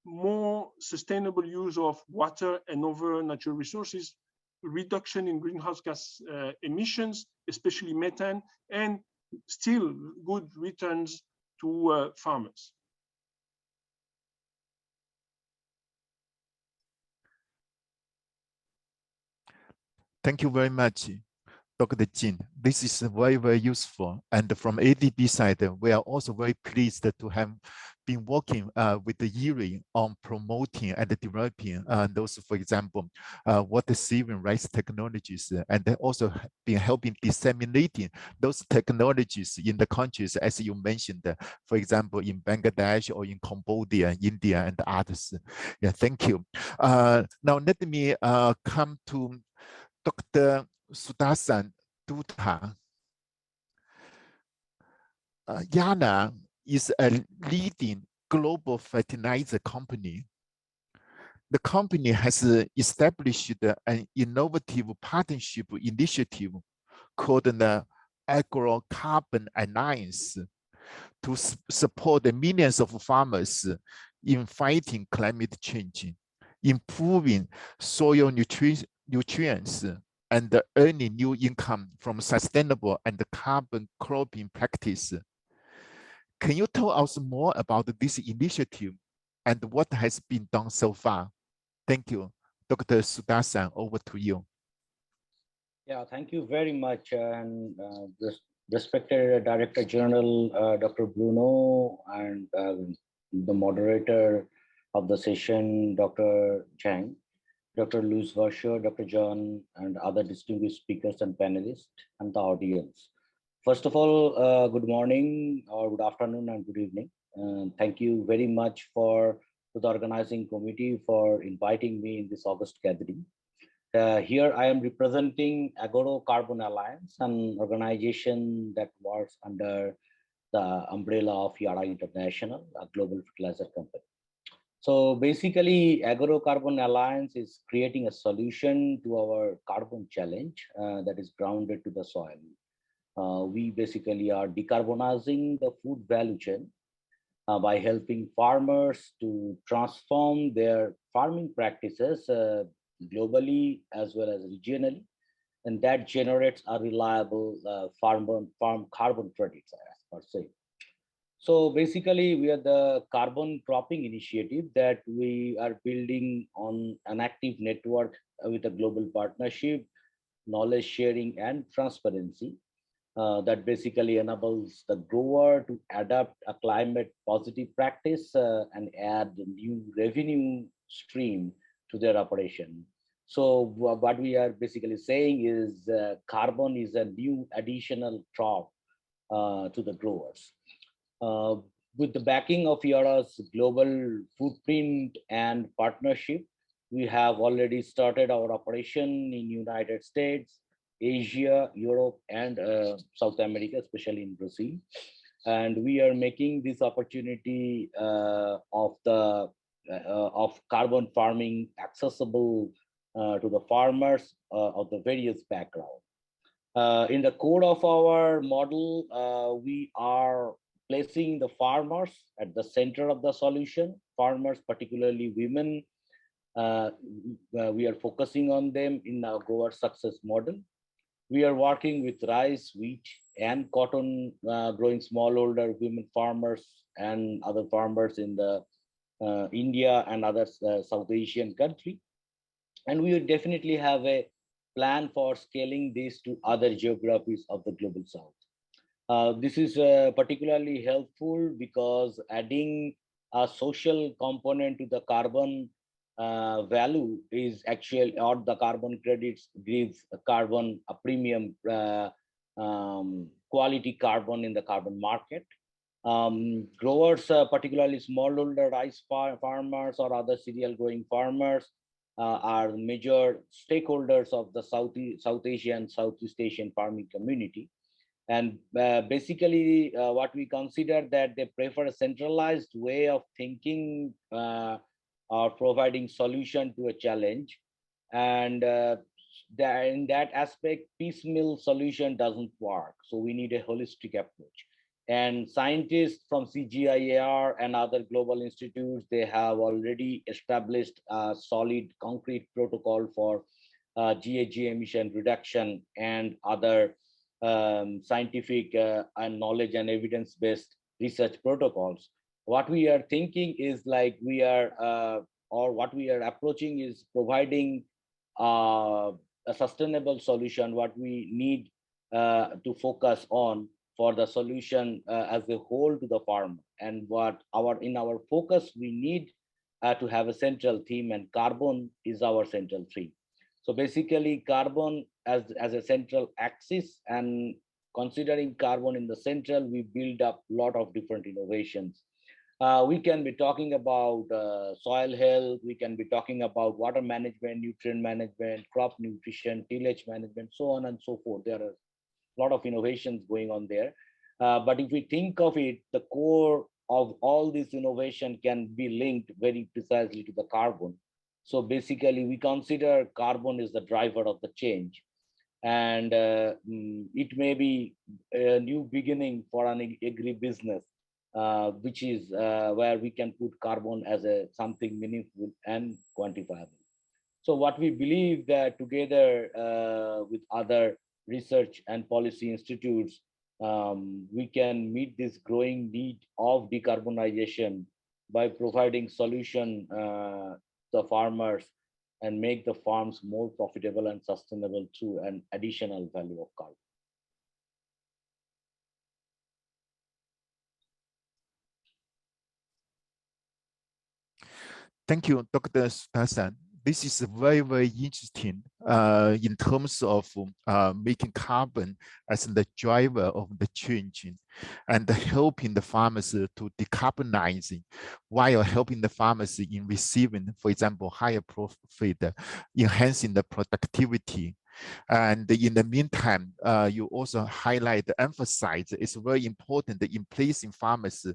more sustainable use of water and other natural resources, reduction in greenhouse gas emissions, especially methane, and still good returns to farmers. Thank you very much, Dr. Jin. This is very, very useful. And from ADB side, we are also very pleased to have been working with the IRI on promoting and developing those, for example, water saving rice technologies, and then also been helping disseminating those technologies in the countries, as you mentioned, for example, in Bangladesh or in Cambodia, India, and others. Yeah, thank you. Now let me come to Dr. Sudarshan Dutta. Yana is a leading global fertilizer company. The company has established an innovative partnership initiative called the Agrocarbon Alliance to support the millions of farmers in fighting climate change, improving soil nutrients, and earning new income from sustainable and carbon cropping practice. Can you tell us more about this initiative and what has been done so far? Thank you. Dr. Sudarshan, over to you. Yeah, thank you very much. And respected Director General, Dr. Bruno, and the moderator of the session, Dr. Chang, Dr. Luis Varsho, Dr. John, and other distinguished speakers and panelists, and the audience. First of all, good morning, or good afternoon, and good evening. Thank you very much to the organizing committee for inviting me in this August gathering. Here I am representing Agrocarbon Alliance, an organization that works under the umbrella of Yara International, a global fertilizer company. So basically, Agrocarbon Alliance is creating a solution to our carbon challenge that is grounded to the soil. We basically are decarbonizing the food value chain by helping farmers to transform their farming practices globally as well as regionally, and that generates a reliable farm carbon credits, as per se. So basically, we are the carbon cropping initiative that we are building on an active network with a global partnership, knowledge sharing, and transparency that basically enables the grower to adapt a climate positive practice and add a new revenue stream to their operation. So what we are basically saying is carbon is a new additional crop to the growers. With the backing of Yara's global footprint and partnership, we have already started our operation in United States, Asia, Europe, and South America, especially in Brazil. And we are making this opportunity of carbon farming accessible to the farmers of the various backgrounds. In the core of our model, we are placing the farmers at the center of the solution. Farmers, particularly women, we are focusing on them in our grower success model. We are working with rice, wheat, and cotton growing smallholder women farmers and other farmers in the India and other South Asian country. And we will definitely have a plan for scaling this to other geographies of the global South. This is particularly helpful because adding a social component to the carbon value is actually, or the carbon credits gives a carbon a premium quality carbon in the carbon market. Growers, particularly smallholder rice farmers or other cereal growing farmers, are major stakeholders of the South Asian, Southeast Asian farming community. And basically, what we consider that they prefer a centralized way of thinking or providing solution to a challenge. And in that aspect, piecemeal solution doesn't work. So we need a holistic approach. And scientists from CGIAR and other global institutes, they have already established a solid concrete protocol for GHG emission reduction and other scientific and knowledge and evidence-based research protocols. What we are thinking is like we are, or what we are approaching is providing a sustainable solution. What we need to focus on for the solution as a whole to the farm, and what in our focus we need to have a central theme, and carbon is our central theme. So basically carbon as a central axis, and considering carbon in the central, we build up a lot of different innovations. We can be talking about soil health, we can be talking about water management, nutrient management, crop nutrition, tillage management, so on and so forth. There are a lot of innovations going on there. But if we think of it, the core of all this innovation can be linked very precisely to the carbon. So basically, we consider carbon is the driver of the change. And it may be a new beginning for an agri-business, which is where we can put carbon as something meaningful and quantifiable. So what we believe that together with other research and policy institutes, we can meet this growing need of decarbonization by providing solution to the farmers and make the farms more profitable and sustainable through an additional value of carbon. Thank you, Dr. Hassan. This is very, very interesting in terms of making carbon as the driver of the change and helping the farmers to decarbonize while helping the farmers in receiving, for example, higher profit, enhancing the productivity. And in the meantime, you also highlight, emphasize it's very important in placing farmers,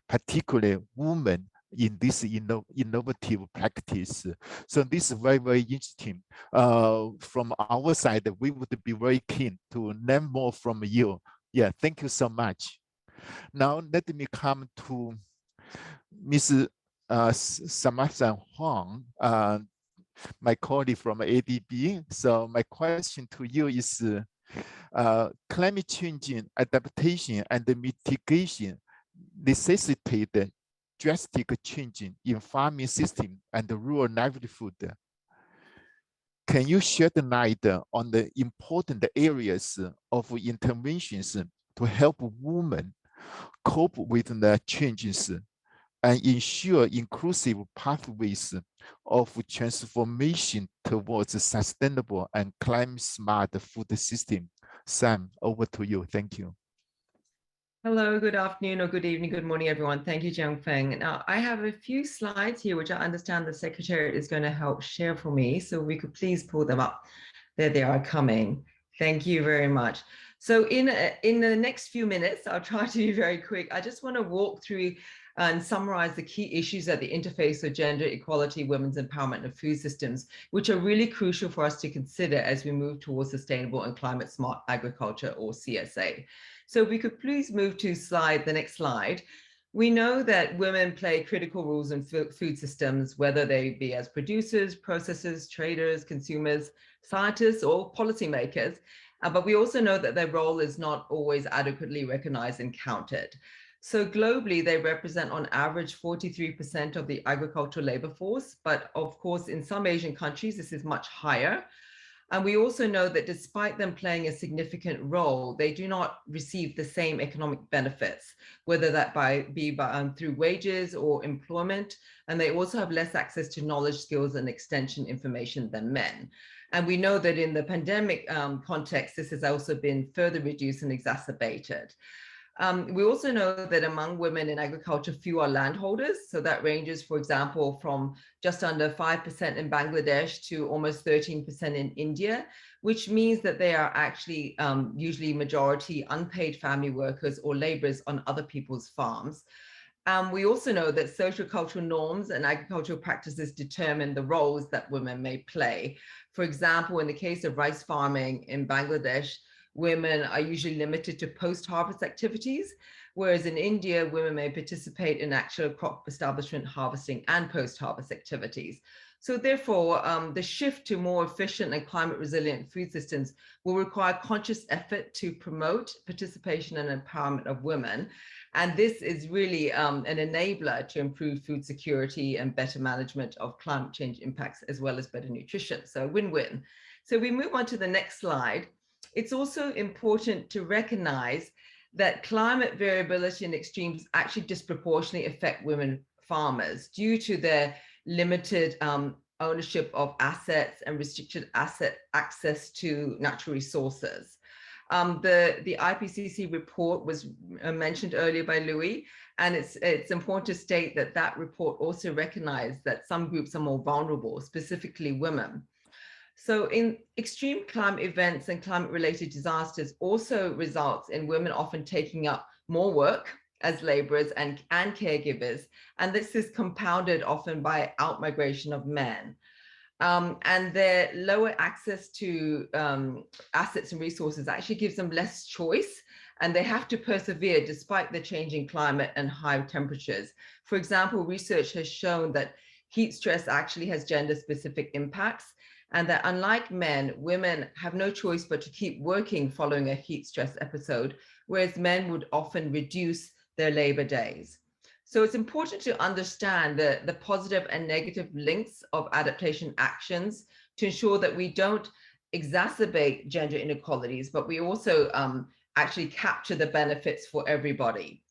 particularly women, in this innovative practice. So this is very, very interesting. From our side, we would be very keen to learn more from you. Yeah, thank you so much. Now let me come to Ms. Samantha Huang, my colleague from ADB. So my question to you is, climate change, adaptation, and mitigation necessitate drastic change in farming system and rural livelihood. Can you shed light on the important areas of interventions to help women cope with the changes and ensure inclusive pathways of transformation towards a sustainable and climate-smart food system? Sam, over to you. Thank you. Hello, good afternoon or good evening, good morning, everyone. Thank you, Jiangfeng. Now, I have a few slides here, which I understand the Secretary is going to help share for me. So we could please pull them up. There they are coming. Thank you very much. So in the next few minutes, I'll try to be very quick. I just want to walk through and summarize the key issues at the interface of gender equality, women's empowerment, and food systems, which are really crucial for us to consider as we move towards sustainable and climate smart agriculture, or CSA. So if we could please move to the next slide. We know that women play critical roles in food systems, whether they be as producers, processors, traders, consumers, scientists, or policymakers. But we also know that their role is not always adequately recognized and counted. So globally, they represent on average 43% of the agricultural labor force. But of course, in some Asian countries, this is much higher. And we also know that despite them playing a significant role, they do not receive the same economic benefits, whether that be through wages or employment. And they also have less access to knowledge, skills, and extension information than men. And we know that in the pandemic context, this has also been further reduced and exacerbated. We also know that among women in agriculture, few are landholders. So that ranges, for example, from just under 5% in Bangladesh to almost 13% in India, which means that they are actually usually majority unpaid family workers or laborers on other people's farms. We also know that social cultural norms and agricultural practices determine the roles that women may play. For example, in the case of rice farming in Bangladesh, women are usually limited to post-harvest activities, whereas in India, women may participate in actual crop establishment, harvesting, and post-harvest activities. So therefore, the shift to more efficient and climate resilient food systems will require conscious effort to promote participation and empowerment of women. And this is really an enabler to improve food security and better management of climate change impacts, as well as better nutrition. So win-win. So we move on to the next slide. It's also important to recognize that climate variability and extremes actually disproportionately affect women farmers due to their limited ownership of assets and restricted access to natural resources. The IPCC report was mentioned earlier by Louis, and it's important to state that that report also recognized that some groups are more vulnerable, specifically women. So in extreme climate events and climate-related disasters also results in women often taking up more work as laborers and caregivers. And this is compounded often by outmigration of men. And their lower access to assets and resources actually gives them less choice, and they have to persevere despite the changing climate and high temperatures. For example, research has shown that heat stress actually has gender-specific impacts, and that unlike men, women have no choice but to keep working following a heat stress episode, whereas men would often reduce their labor days. So it's important to understand the positive and negative links of adaptation actions to ensure that we don't exacerbate gender inequalities, but we also actually capture the benefits for everybody.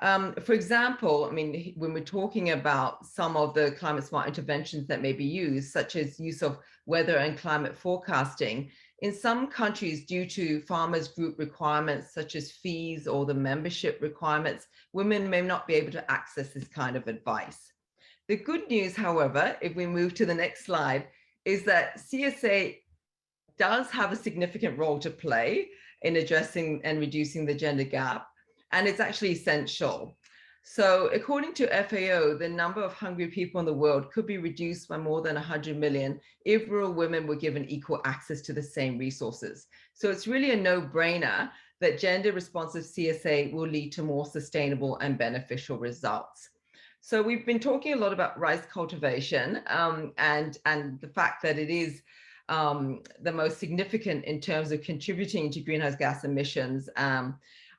For example, I mean, when we're talking about some of the climate smart interventions that may be used, such as use of weather and climate forecasting, in some countries, due to farmers' group requirements, such as fees or the membership requirements, women may not be able to access this kind of advice. The good news, however, if we move to the next slide, is that CSA does have a significant role to play in addressing and reducing the gender gap, and it's actually essential. So according to FAO, the number of hungry people in the world could be reduced by more than 100 million if rural women were given equal access to the same resources. So it's really a no-brainer that gender-responsive CSA will lead to more sustainable and beneficial results. So we've been talking a lot about rice cultivation and the fact that it is the most significant in terms of contributing to greenhouse gas emissions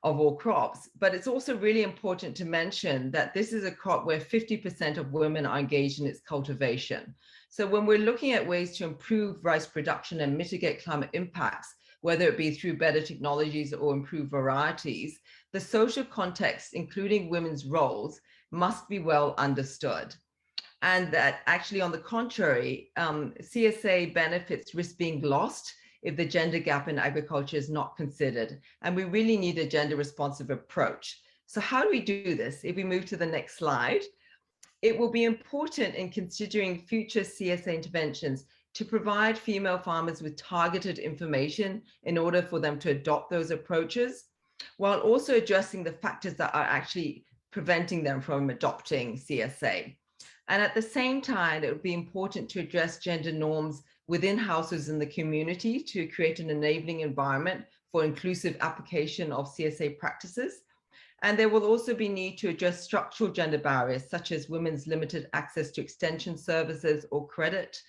of all crops. But it's also really important to mention that this is a crop where 50% of women are engaged in its cultivation. So when we're looking at ways to improve rice production and mitigate climate impacts, whether it be through better technologies or improved varieties, the social context, including women's roles, must be well understood. And that actually, on the contrary, CSA benefits risk being lost if the gender gap in agriculture is not considered. And we really need a gender responsive approach. So how do we do this? If we move to the next slide, it will be important in considering future CSA interventions to provide female farmers with targeted information in order for them to adopt those approaches, while also addressing the factors that are actually preventing them from adopting CSA. And at the same time, it would be important to address gender norms within households in the community to create an enabling environment for inclusive application of CSA practices. And there will also be need to address structural gender barriers, such as women's limited access to extension services or credit,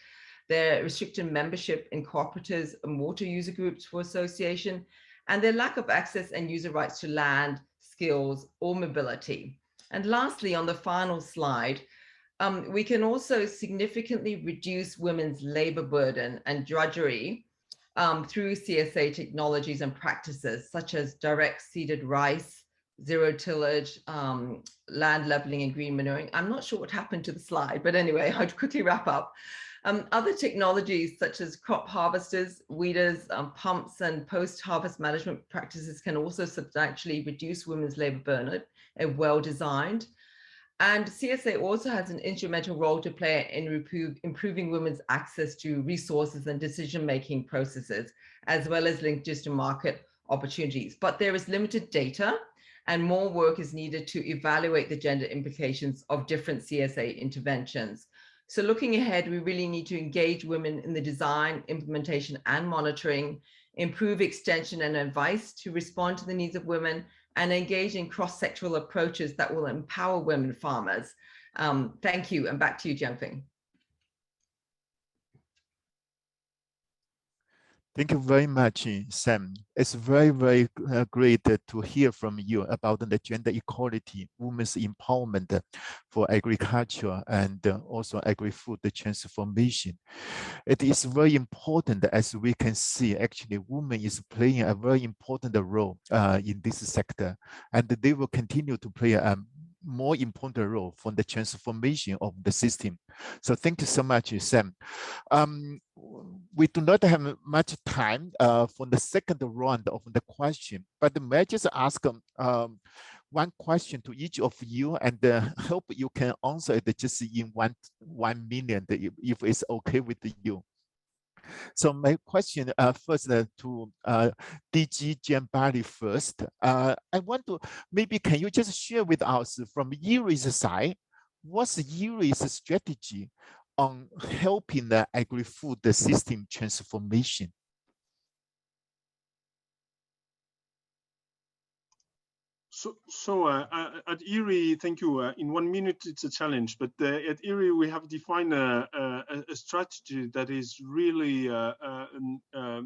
their restricted membership in cooperatives and water user groups for association, and their lack of access and user rights to land, skills, or mobility. And lastly, on the final slide, we can also significantly reduce women's labor burden and drudgery through CSA technologies and practices, such as direct seeded rice, zero tillage, land leveling, and green manuring. I'm not sure what happened to the slide, but anyway, I'll quickly wrap up. Other technologies such as crop harvesters, weeders, pumps, and post-harvest management practices can also substantially reduce women's labor burden if well designed. And CSA also has an instrumental role to play in improving women's access to resources and decision-making processes, as well as linkages to market opportunities. But there is limited data, and more work is needed to evaluate the gender implications of different CSA interventions. So looking ahead, we really need to engage women in the design, implementation, and monitoring, improve extension and advice to respond to the needs of women, and engage in cross-sectoral approaches that will empower women farmers. Thank you, and back to you, Jianfeng. Thank you very much, Sam. It's very, very great to hear from you about the gender equality, women's empowerment for agriculture, and also agri-food transformation. It is very important, as we can see, actually, women is playing a very important role in this sector, and they will continue to play a more important role for the transformation of the system. So thank you so much, Sam. We do not have much time for the second round of the question, but may I just ask one question to each of you, and hope you can answer it just in one minute, if it's okay with you. So my question first to DG Jambali first. I want to, maybe can you just share with us from IRRI's side, what's IRRI's strategy on helping the agri-food system transformation? So at IRRI, thank you. In 1 minute, it's a challenge, but at IRRI, we have defined a strategy that is really a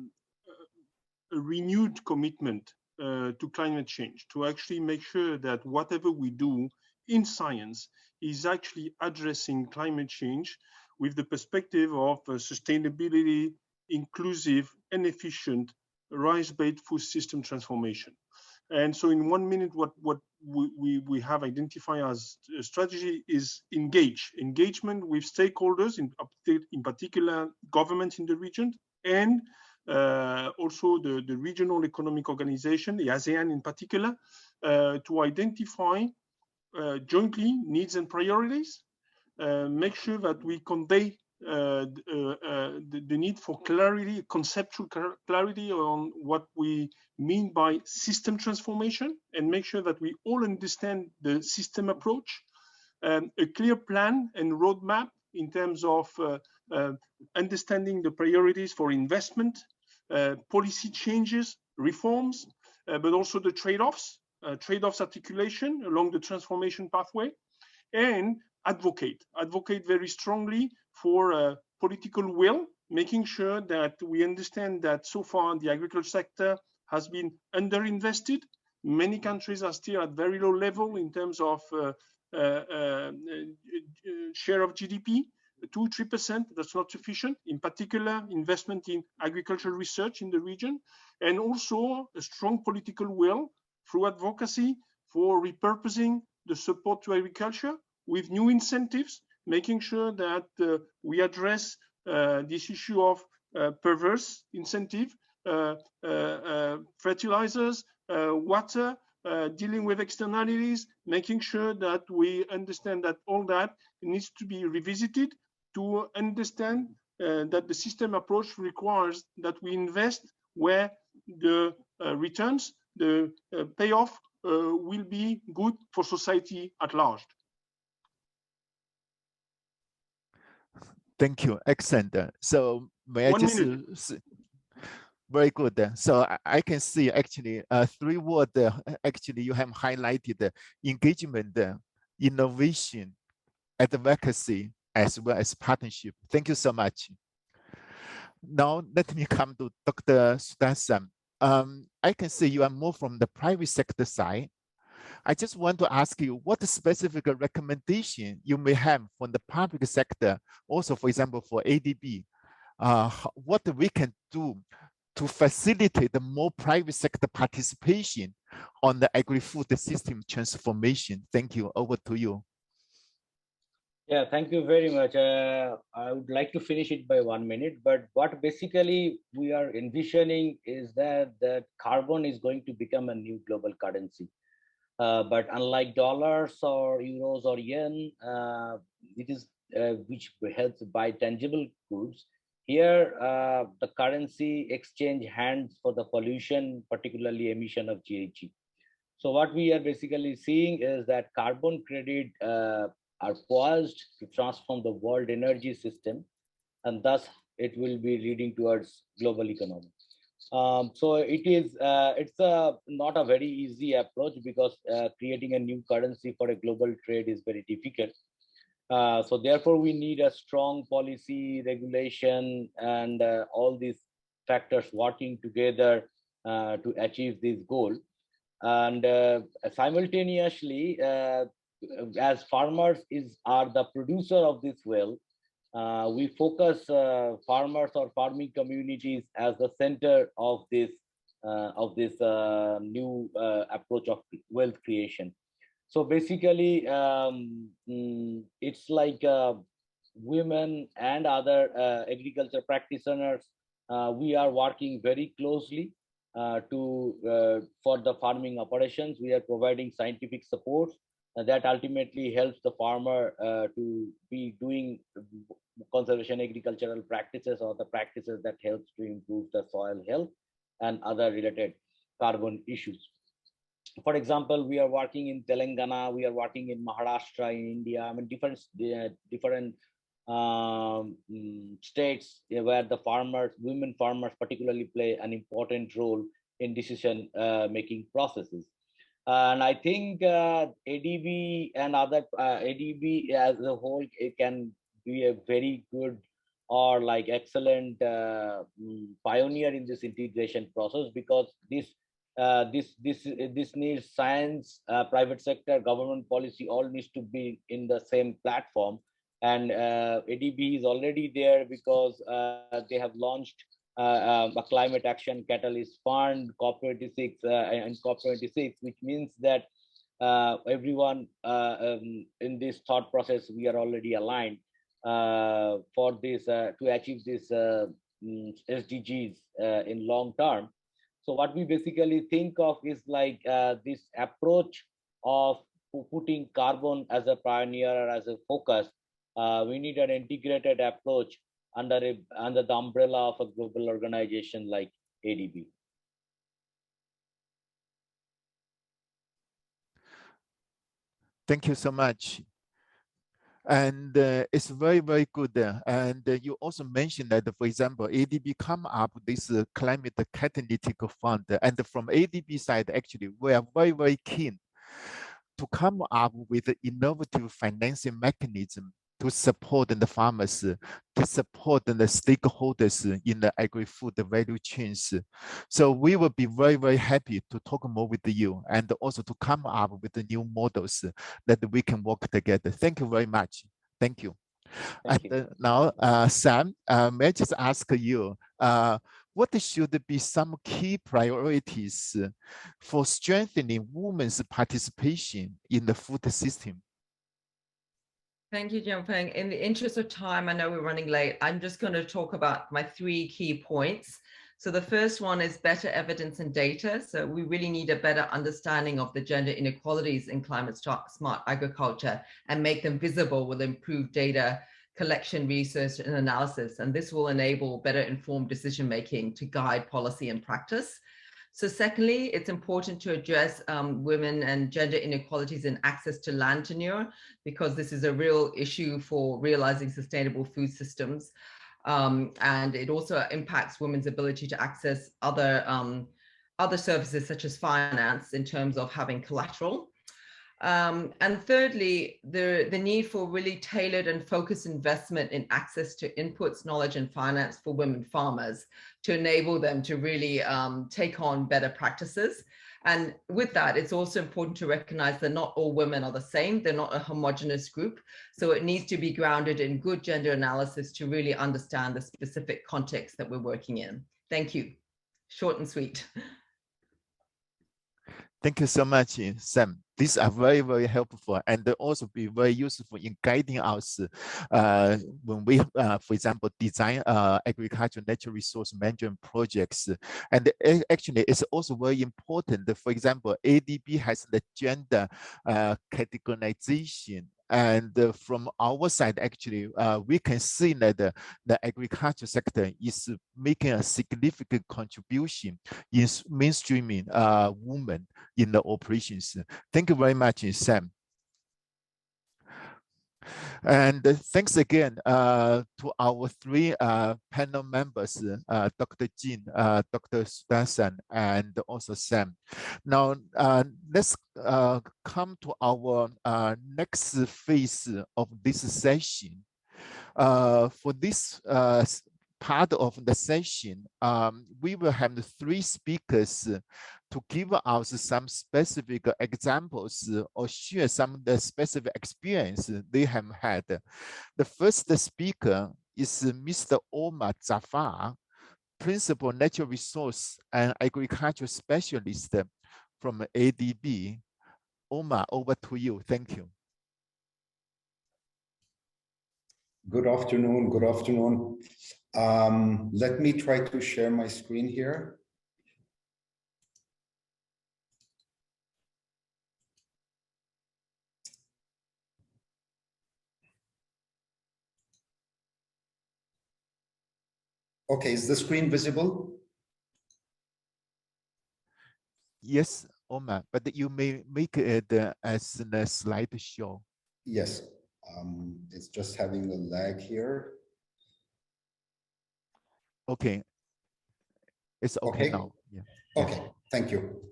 renewed commitment to climate change, to actually make sure that whatever we do in science is actually addressing climate change with the perspective of sustainability, inclusive and efficient rice-based food system transformation. And so in 1 minute, what we have identified as a strategy is engagement with stakeholders, in particular governments in the region, and also the regional economic organization, the ASEAN in particular, to identify jointly needs and priorities, make sure that we convey the need for clarity, conceptual clarity on what we mean by system transformation, and make sure that we all understand the system approach, a clear plan and roadmap in terms of understanding the priorities for investment, policy changes, reforms, but also the trade-offs articulation along the transformation pathway, and advocate very strongly for political will, making sure that we understand that so far the agriculture sector has been underinvested. Many countries are still at very low level in terms of share of GDP, 2-3%, that's not sufficient. In particular, investment in agricultural research in the region, and also a strong political will through advocacy for repurposing the support to agriculture with new incentives, making sure that we address this issue of perverse incentive, fertilizers, water, dealing with externalities, making sure that we understand that all that needs to be revisited to understand that the system approach requires that we invest where the returns, the payoff will be good for society at large. Thank you, excellent. So may I just very good. So I can see actually 3 words actually you have highlighted: engagement, innovation, advocacy, as well as partnership. Thank you so much. Now let me come to Dr. Sudarshan. I can see you are more from the private sector side. I just want to ask you what specific recommendation you may have from the public sector, also, for example, for ADB, what we can do to facilitate the more private sector participation on the agri-food system transformation. Thank you. Over to you. Yeah, thank you very much. I would like to finish it by 1 minute, but what basically we are envisioning is that carbon is going to become a new global currency. But unlike dollars or euros or yen, it is which helps buy tangible goods. Here, the currency exchange hands for the pollution, particularly emission of GHG. So what we are basically seeing is that carbon credit are poised to transform the world energy system, and thus it will be leading towards global economy. So it's not a very easy approach because creating a new currency for a global trade is very difficult. So therefore, we need a strong policy, regulation, and all these factors working together to achieve this goal. And simultaneously, as farmers are the producer of this wealth, we focus farmers or farming communities as the center of this new approach of wealth creation. So basically, it's like women and other agriculture practitioners. We are working very closely for the farming operations. We are providing scientific support that ultimately helps the farmer to be doing conservation agricultural practices or the practices that helps to improve the soil health and other related carbon issues. For example, we are working in Telangana, we are working in Maharashtra, in India. I mean, different states where the farmers, women farmers particularly play an important role in decision making processes. And I think ADB and other ADB as a whole, it can be a very good or like excellent pioneer in this integration process, because this needs science, private sector, government policy, all needs to be in the same platform. And ADB is already there because they have launched a climate action catalyst fund, COP26 and COP26, which means that everyone in this thought process, we are already aligned for this to achieve this SDGs in long term. So what we basically think of is like this approach of putting carbon as a pioneer or as a focus. We need an integrated approach under the umbrella of a global organization like ADB. Thank you so much. And it's very, very good. And you also mentioned that, for example, ADB come up with this climate catalytic fund. And from ADB side, actually, we are very, very keen to come up with an innovative financing mechanism to support the farmers, to support the stakeholders in the agri-food value chains. So we will be very, very happy to talk more with you and also to come up with the new models that we can work together. Thank you very much. Thank you. Thank you. And now, Sam, may I just ask you, what should be some key priorities for strengthening women's participation in the food system? Thank you, Jianfeng. In the interest of time, I know we're running late. I'm just going to talk about my 3 key points. So the first one is better evidence and data. So we really need a better understanding of the gender inequalities in climate smart agriculture and make them visible with improved data collection, research, and analysis. And this will enable better informed decision-making to guide policy and practice. So secondly, it's important to address women and gender inequalities in access to land tenure, because this is a real issue for realizing sustainable food systems. And it also impacts women's ability to access other services such as finance in terms of having collateral. And thirdly, the need for really tailored and focused investment in access to inputs, knowledge, and finance for women farmers to enable them to really take on better practices. And with that, it's also important to recognize that not all women are the same. They're not a homogenous group. So it needs to be grounded in good gender analysis to really understand the specific context that we're working in. Thank you. Short and sweet. Thank you so much, Sam. These are very, very helpful and also be very useful in guiding us when we, for example, design agricultural natural resource management projects. And actually, it's also very important. For example, ADB has the gender categorization. And from our side, actually, we can see that the agriculture sector is making a significant contribution in mainstreaming women in the operations. Thank you very much, Sam. And thanks again to our three panel members, Dr. Jin, Dr. Sudasan, and also Sam. Now, let's come to our next phase of this session. For this part of the session, we will have the three speakers to give us some specific examples or share some of the specific experience they have had. The first speaker is Mr. Omar Zafar, Principal Natural Resource and Agriculture Specialist from ADB. Omar, over to you. Thank you. Good afternoon. Good afternoon. Let me try to share my screen here. Okay, is the screen visible? Yes, Omar, but you may make it as a slideshow. Yes, it's just having a lag here. Okay, it's okay now. Yeah. Okay, thank you.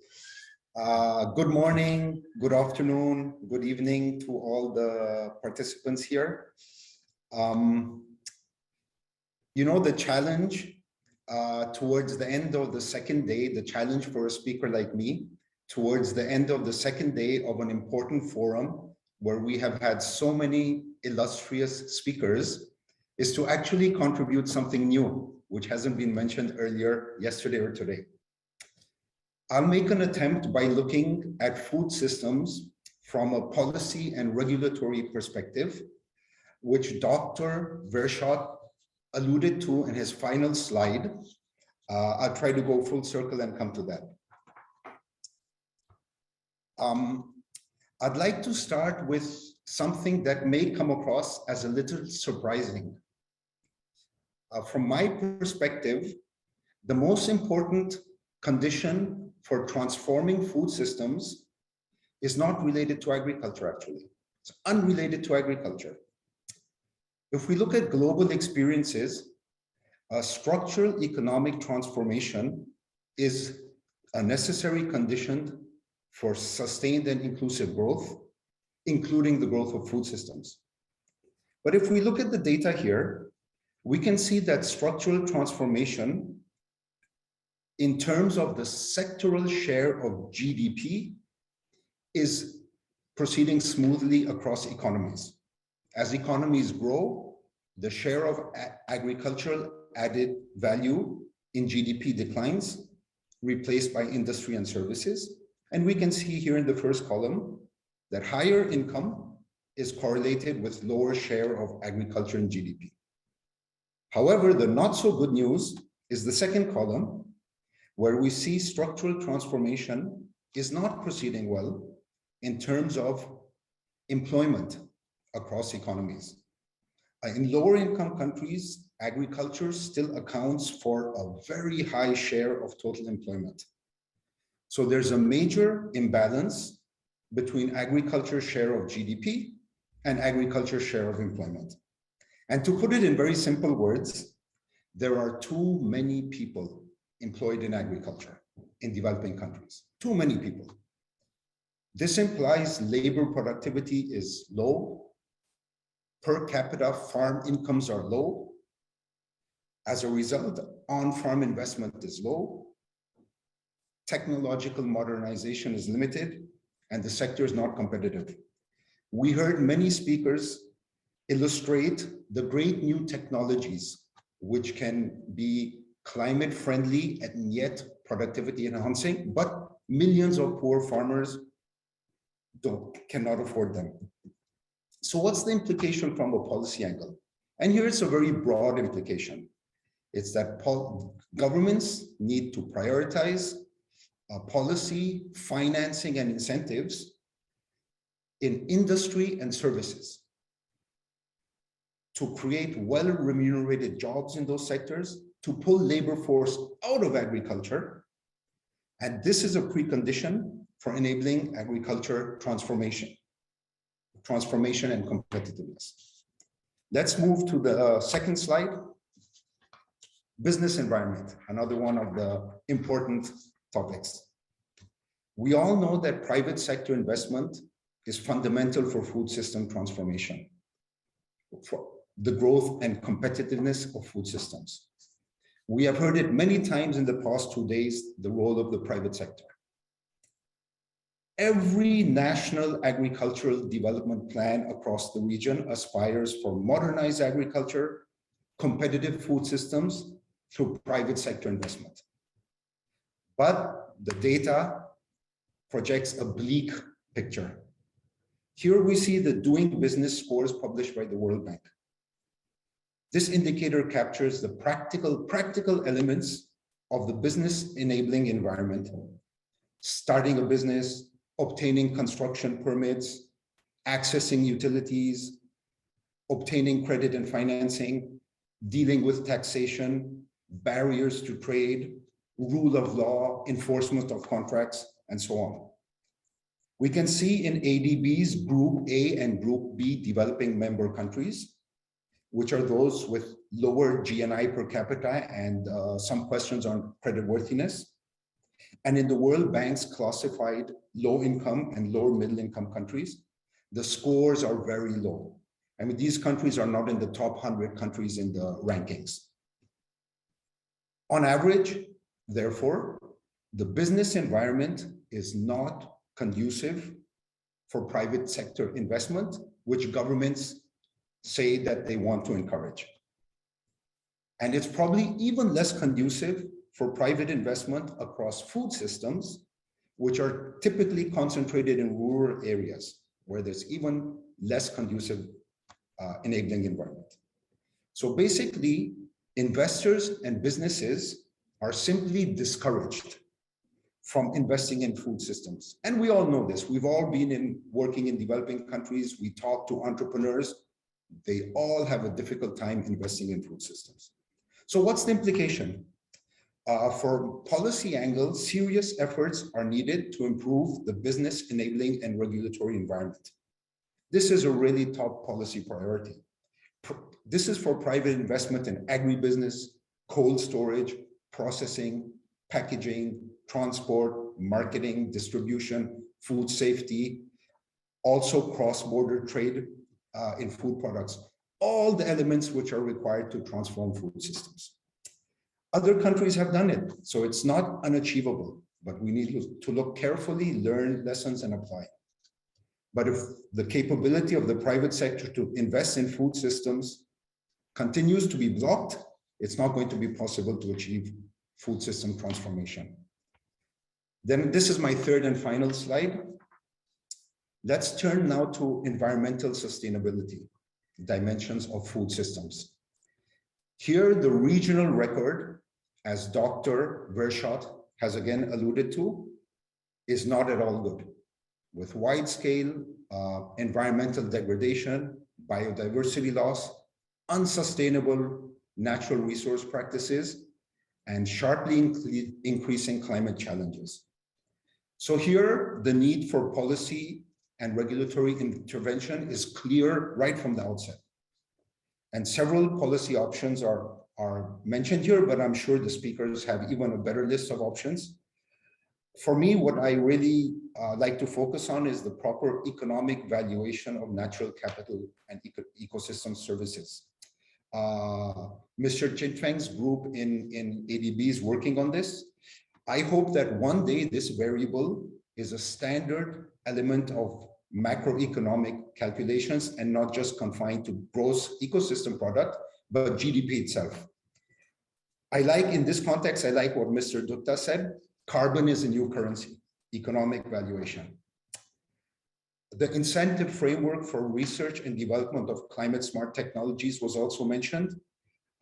Good morning, good afternoon, good evening to all the participants here. You know, the challenge towards the end of the second day, the challenge for a speaker like me, towards the end of the second day of an important forum where we have had so many illustrious speakers, is to actually contribute something new, which hasn't been mentioned earlier, yesterday or today. I'll make an attempt by looking at food systems from a policy and regulatory perspective, which Dr. Vershot alluded to in his final slide. I'll try to go full circle and come to that. I'd like to start with something that may come across as a little surprising. From my perspective, the most important condition for transforming food systems is not related to agriculture, actually. It's unrelated to agriculture. If we look at global experiences, a structural economic transformation is a necessary condition for sustained and inclusive growth, including the growth of food systems. But if we look at the data here, we can see that structural transformation in terms of the sectoral share of GDP is proceeding smoothly across economies. As economies grow, the share of agricultural added value in GDP declines, replaced by industry and services. And we can see here in the first column that higher income is correlated with lower share of agriculture in GDP. However, the not so good news is the second column, where we see structural transformation is not proceeding well in terms of employment across economies. In lower income countries, agriculture still accounts for a very high share of total employment. So there's a major imbalance between agriculture share of GDP and agriculture share of employment. And to put it in very simple words, there are too many people employed in agriculture in developing countries, too many people. This implies labor productivity is low, per capita farm incomes are low. As a result, on-farm investment is low, technological modernization is limited, and the sector is not competitive. We heard many speakers illustrate the great new technologies which can be climate friendly and yet productivity enhancing, but millions of poor farmers cannot afford them. So what's the implication from a policy angle? And here it's a very broad implication. It's that governments need to prioritize policy, financing, and incentives in industry and services to create well-remunerated jobs in those sectors, to pull labor force out of agriculture. And this is a precondition for enabling agriculture transformation and competitiveness. Let's move to the second slide. Business environment, another one of the important topics. We all know that private sector investment is fundamental for food system transformation, for the growth and competitiveness of food systems. We have heard it many times in the past 2 days, the role of the private sector. Every national agricultural development plan across the region aspires for modernized agriculture, competitive food systems through private sector investment. But the data projects a bleak picture. Here we see the doing business scores published by the World Bank. This indicator captures the practical elements of the business enabling environment: starting a business, obtaining construction permits, accessing utilities, obtaining credit and financing, dealing with taxation, barriers to trade, rule of law, enforcement of contracts, and so on. We can see in ADB's Group A and Group B developing member countries, which are those with lower GNI per capita and some questions on creditworthiness. And in the World Bank's classified low income and lower middle income countries, the scores are very low. I mean, these countries are not in the top 100 countries in the rankings. On average, therefore, the business environment is not conducive for private sector investment, which governments say that they want to encourage. And it's probably even less conducive for private investment across food systems, which are typically concentrated in rural areas where there's even less conducive enabling environment. So basically, investors and businesses are simply discouraged from investing in food systems. And we all know this. We've all been working in developing countries. We talk to entrepreneurs. They all have a difficult time investing in food systems. So what's the implication? For policy angle, serious efforts are needed to improve the business enabling and regulatory environment. This is a really top policy priority. This is for private investment in agribusiness, cold storage, processing, packaging, transport, marketing, distribution, food safety, also cross-border trade in food products, all the elements which are required to transform food systems. Other countries have done it, so it's not unachievable, but we need to look carefully, learn lessons, and apply. But if the capability of the private sector to invest in food systems continues to be blocked, it's not going to be possible to achieve food system transformation. Then this is my third and final slide. Let's turn now to environmental sustainability, dimensions of food systems. Here, the regional record, as Dr. Vershot has again alluded to, is not at all good, with wide-scale environmental degradation, biodiversity loss, unsustainable natural resource practices, and sharply increasing climate challenges. So here, the need for policy and regulatory intervention is clear right from the outset. And several policy options are mentioned here, but I'm sure the speakers have even a better list of options. For me, what I really like to focus on is the proper economic valuation of natural capital and ecosystem services. Mr. Chinfeng's group in ADB is working on this. I hope that one day this variable is a standard element of macroeconomic calculations and not just confined to gross ecosystem product, but GDP itself. In this context, I like what Mr. Dutta said. Carbon is a new currency, economic valuation. The incentive framework for research and development of climate smart technologies was also mentioned.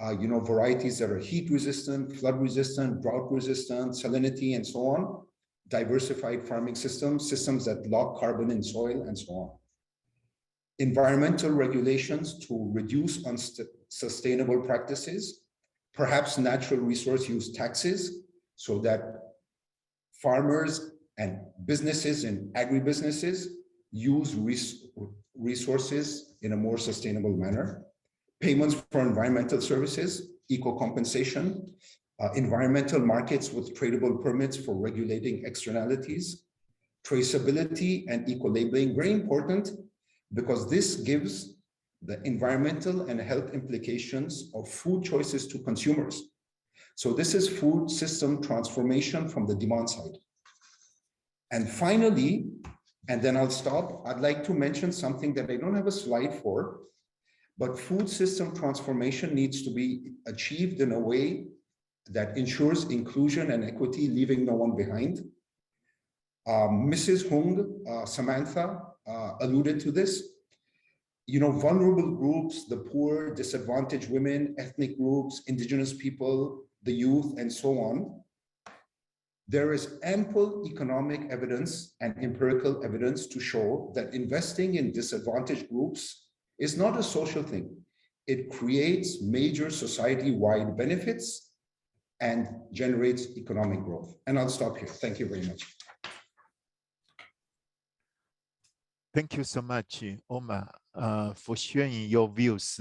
Varieties that are heat resistant, flood resistant, drought resistant, salinity, and so on. Diversified farming systems, systems that lock carbon in soil, and so on. Environmental regulations to reduce unsustainable practices, perhaps natural resource use taxes, so that farmers and businesses and agribusinesses use resources in a more sustainable manner. payments for environmental services, eco-compensation, environmental markets with tradable permits for regulating externalities, traceability and eco-labeling, very important because this gives the environmental and health implications of food choices to consumers. So this is food system transformation from the demand side. And finally, and then I'll stop, I'd like to mention something that I don't have a slide for, but food system transformation needs to be achieved in a way that ensures inclusion and equity, leaving no one behind. Mrs. Hung, Samantha, alluded to this. You know, vulnerable groups, the poor, disadvantaged women, ethnic groups, indigenous people, the youth, and so on. There is ample economic evidence and empirical evidence to show that investing in disadvantaged groups is not a social thing. It creates major society-wide benefits and generates economic growth. And I'll stop here. Thank you very much. Thank you so much, Omar, for sharing your views.